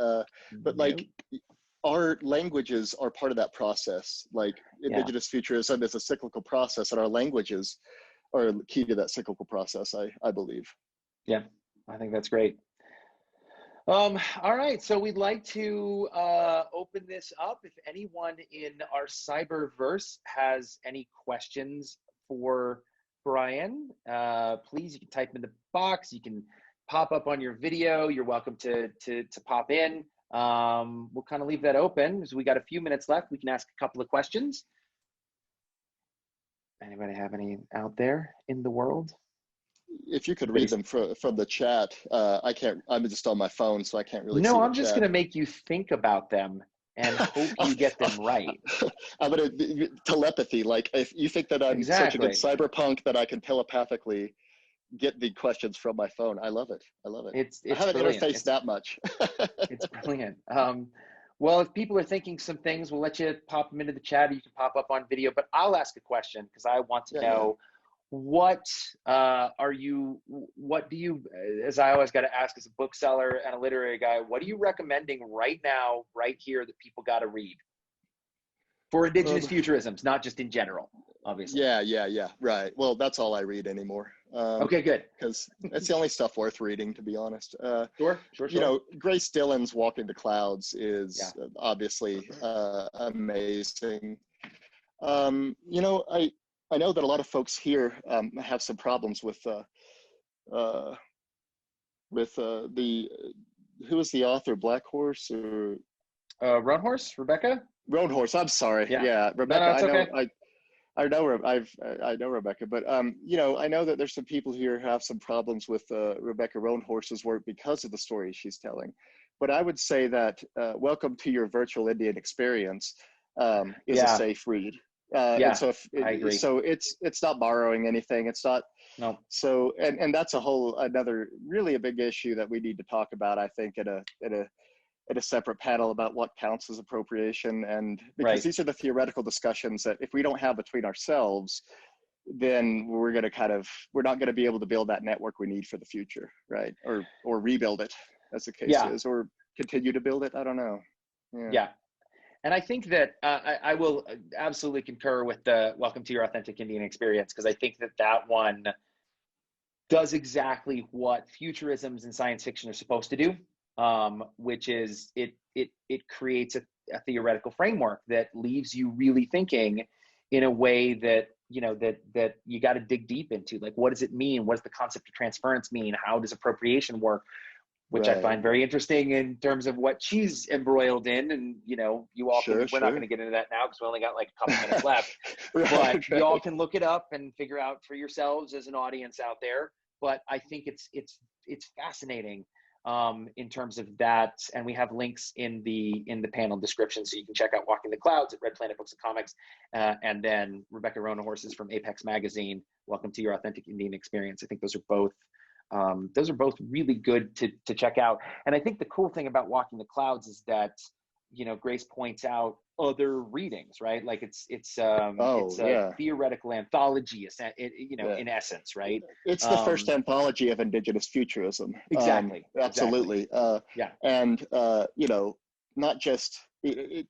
But like Nope. our languages are part of that process. Like Yeah, Indigenous futurism is a cyclical process, and our languages are key to that cyclical process, I believe. yeah. I think that's great. All right, so we'd like to open this up. If anyone in our cyberverse has any questions for Brian, please, you can type in the box. You can pop up on your video. You're welcome to pop in. We'll kind of leave that open as we got a few minutes left. We can ask a couple of questions. Anybody have any out there in the world? If you could read them from the chat, I can't. I'm just on my phone, so I can't really see No, the I'm just chat. going to make you think about them and hope you get them right. I'm gonna telepathy. Like if you think that I'm such a good Exactly. cyberpunk that I can telepathically get the questions from my phone. I love it. I love it. I It's haven't brilliant. interfaced that much. It's brilliant. Well, if people are thinking some things, we'll let you pop them into the chat, or you can pop up on video. But I'll ask a question because I want to Yeah. know what what do you, as I always got to ask as a bookseller and a literary guy, what are you recommending right now, right here, that people got to read for Indigenous futurisms, not just in general, obviously? Yeah. Right. Well, that's all I read anymore. Okay, good. Because it's the only stuff worth reading, to be honest. Sure. Grace Dillon's Walking the Clouds is Yeah. obviously amazing. I know that a lot of folks here have some problems with the who is the author, Black Horse or Roan Horse, Rebecca? Roan Horse. I'm sorry. Yeah. Yeah, No, Rebecca. it's okay. I know Rebecca, but I know that there's some people here who have some problems with Rebecca Roan Horse's work because of the stories she's telling. But I would say that Welcome to Your Virtual Indian Experience is a Yeah. safe read. And Yeah, so I agree. so it's not borrowing anything. It's not. No. So, and that's another really a big issue that we need to talk about, I think, at a separate panel about what counts as appropriation. And because Right. these are the theoretical discussions that if we don't have between ourselves, then we're not going to be able to build that network we need for the future, right? Or rebuild it, as the case Yeah. is, or continue to build it. I don't know. Yeah. Yeah. And I think that I will absolutely concur with the welcome to your authentic Indian experience, because I think that that one does exactly what futurisms and science fiction are supposed to do, which is it creates a theoretical framework that leaves you really thinking in a way that that you got to dig deep into. Like, what does it mean? What does the concept of transference mean? How does appropriation work? Which I Right. find very interesting in terms of what she's embroiled in. And, you all can, Sure. we're not going Sure. to get into that now because we only got like a couple minutes left, but Right. y'all Right. can look it up and figure out for yourselves as an audience out there. But I think it's fascinating in terms of that. And we have links in the panel description, so you can check out Walking the Clouds at Red Planet Books and Comics, and then Rebecca Rona Horses from Apex Magazine, Welcome to Your Authentic Indian Experience. I think those are both really good to check out. And I think the cool thing about Walking the Clouds is that, Grace points out other readings, right? Like it's Oh, a yeah. theoretical anthology, Yeah. in essence, right? It's the first anthology of Indigenous futurism. Exactly. Absolutely. Yeah. And, not just, I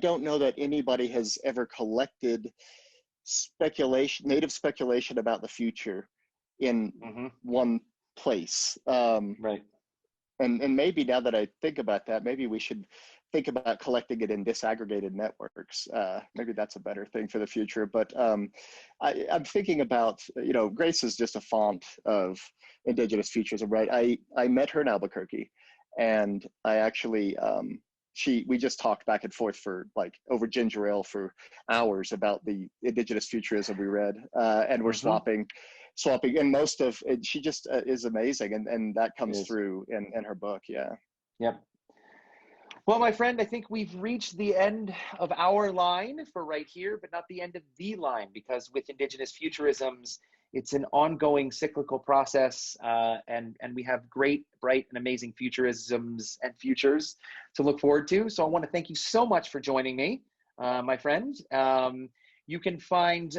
don't know that anybody has ever collected native speculation about the future in Mm-hmm. one place. Right. And maybe now that I think about that, maybe we should think about collecting it in disaggregated networks. Maybe that's a better thing for the future. But I'm thinking about, Grace is just a font of Indigenous futurism, right? I met her in Albuquerque, and I actually, we just talked back and forth for like over ginger ale for hours about the Indigenous futurism we read, and we're Mm-hmm. swapping, and most of it, she just is amazing, and that It comes is. through in her book. Yeah. Yep. Well, my friend, I think we've reached the end of our line for right here, but not the end of the line, because with Indigenous futurisms, it's an ongoing cyclical process, and we have great, bright, and amazing futurisms and futures to look forward to. So I want to thank you so much for joining me, my friend. You can find,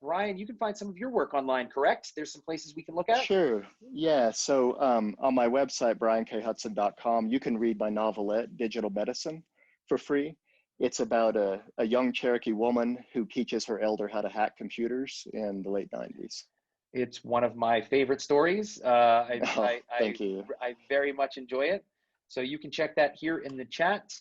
Brian, you can find some of your work online, correct? There's some places we can look at? Sure. Yeah. So on my website, briankhudson.com, you can read my novelette, Digital Medicine, for free. It's about a young Cherokee woman who teaches her elder how to hack computers in the late 90s. It's one of my favorite stories. Oh, thank you. I very much enjoy it. So you can check that here in the chat.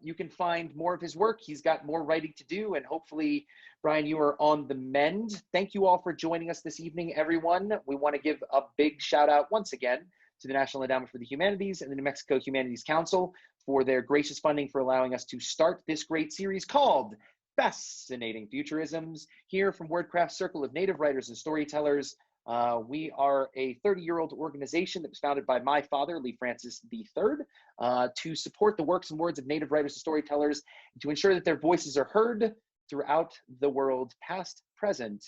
You can find more of his work. He's got more writing to do, and hopefully, Brian, you are on the mend. Thank you all for joining us this evening, everyone. We want to give a big shout out once again to the National Endowment for the Humanities and the New Mexico Humanities Council for their gracious funding for allowing us to start this great series called Fascinating Futurisms, here from WordCraft Circle of Native Writers and Storytellers. We are a 30-year-old organization that was founded by my father, Lee Francis III, to support the works and words of Native writers and storytellers, and to ensure that their voices are heard throughout the world, past, present,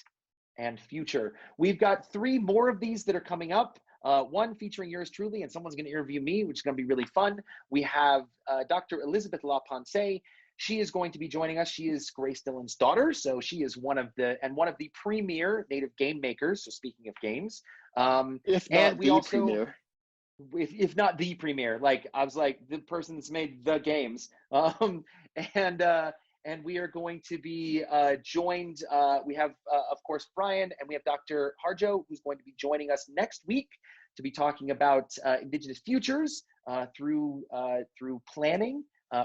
and future. We've got 3 more of these that are coming up. One featuring yours truly, and someone's going to interview me, which is going to be really fun. We have Dr. Elizabeth LaPonce. She is going to be joining us. She is Grace Dillon's daughter, so she is one of the premier Native game makers. So speaking of games, If and not we the also, premier. if not the premier, like I was like the person that's made the games, and we are going to be joined. We have of course Brian, and we have Dr. Harjo, who's going to be joining us next week to be talking about Indigenous futures through planning.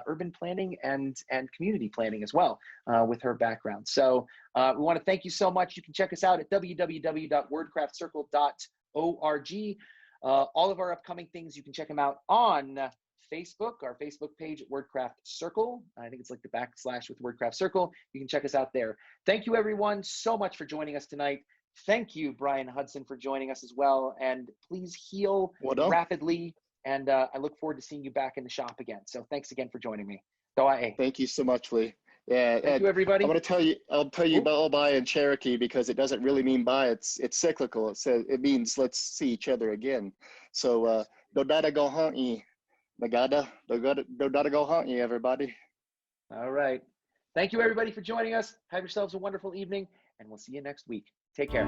Urban planning and community planning as well, with her background. So we want to thank you so much. You can check us out at www.wordcraftcircle.org. All of our upcoming things, you can check them out on Facebook, our Facebook page, WordCraft Circle. I think it's like the / with WordCraft Circle. You can check us out there. Thank you, everyone, so much for joining us tonight. Thank you, Brian Hudson, for joining us as well. And please heal rapidly. And I look forward to seeing you back in the shop again. So thanks again for joining me. Thank you so much, Lee. Yeah, Thank you, and everybody. I'll tell you Oh, about bye in Cherokee because it doesn't really mean bye. It's cyclical. It means let's see each other again. So dodada go hunt ye, nagada, dodada go hunt ye, everybody. all right. Thank you, everybody, for joining us. Have yourselves a wonderful evening, and we'll see you next week. Take care.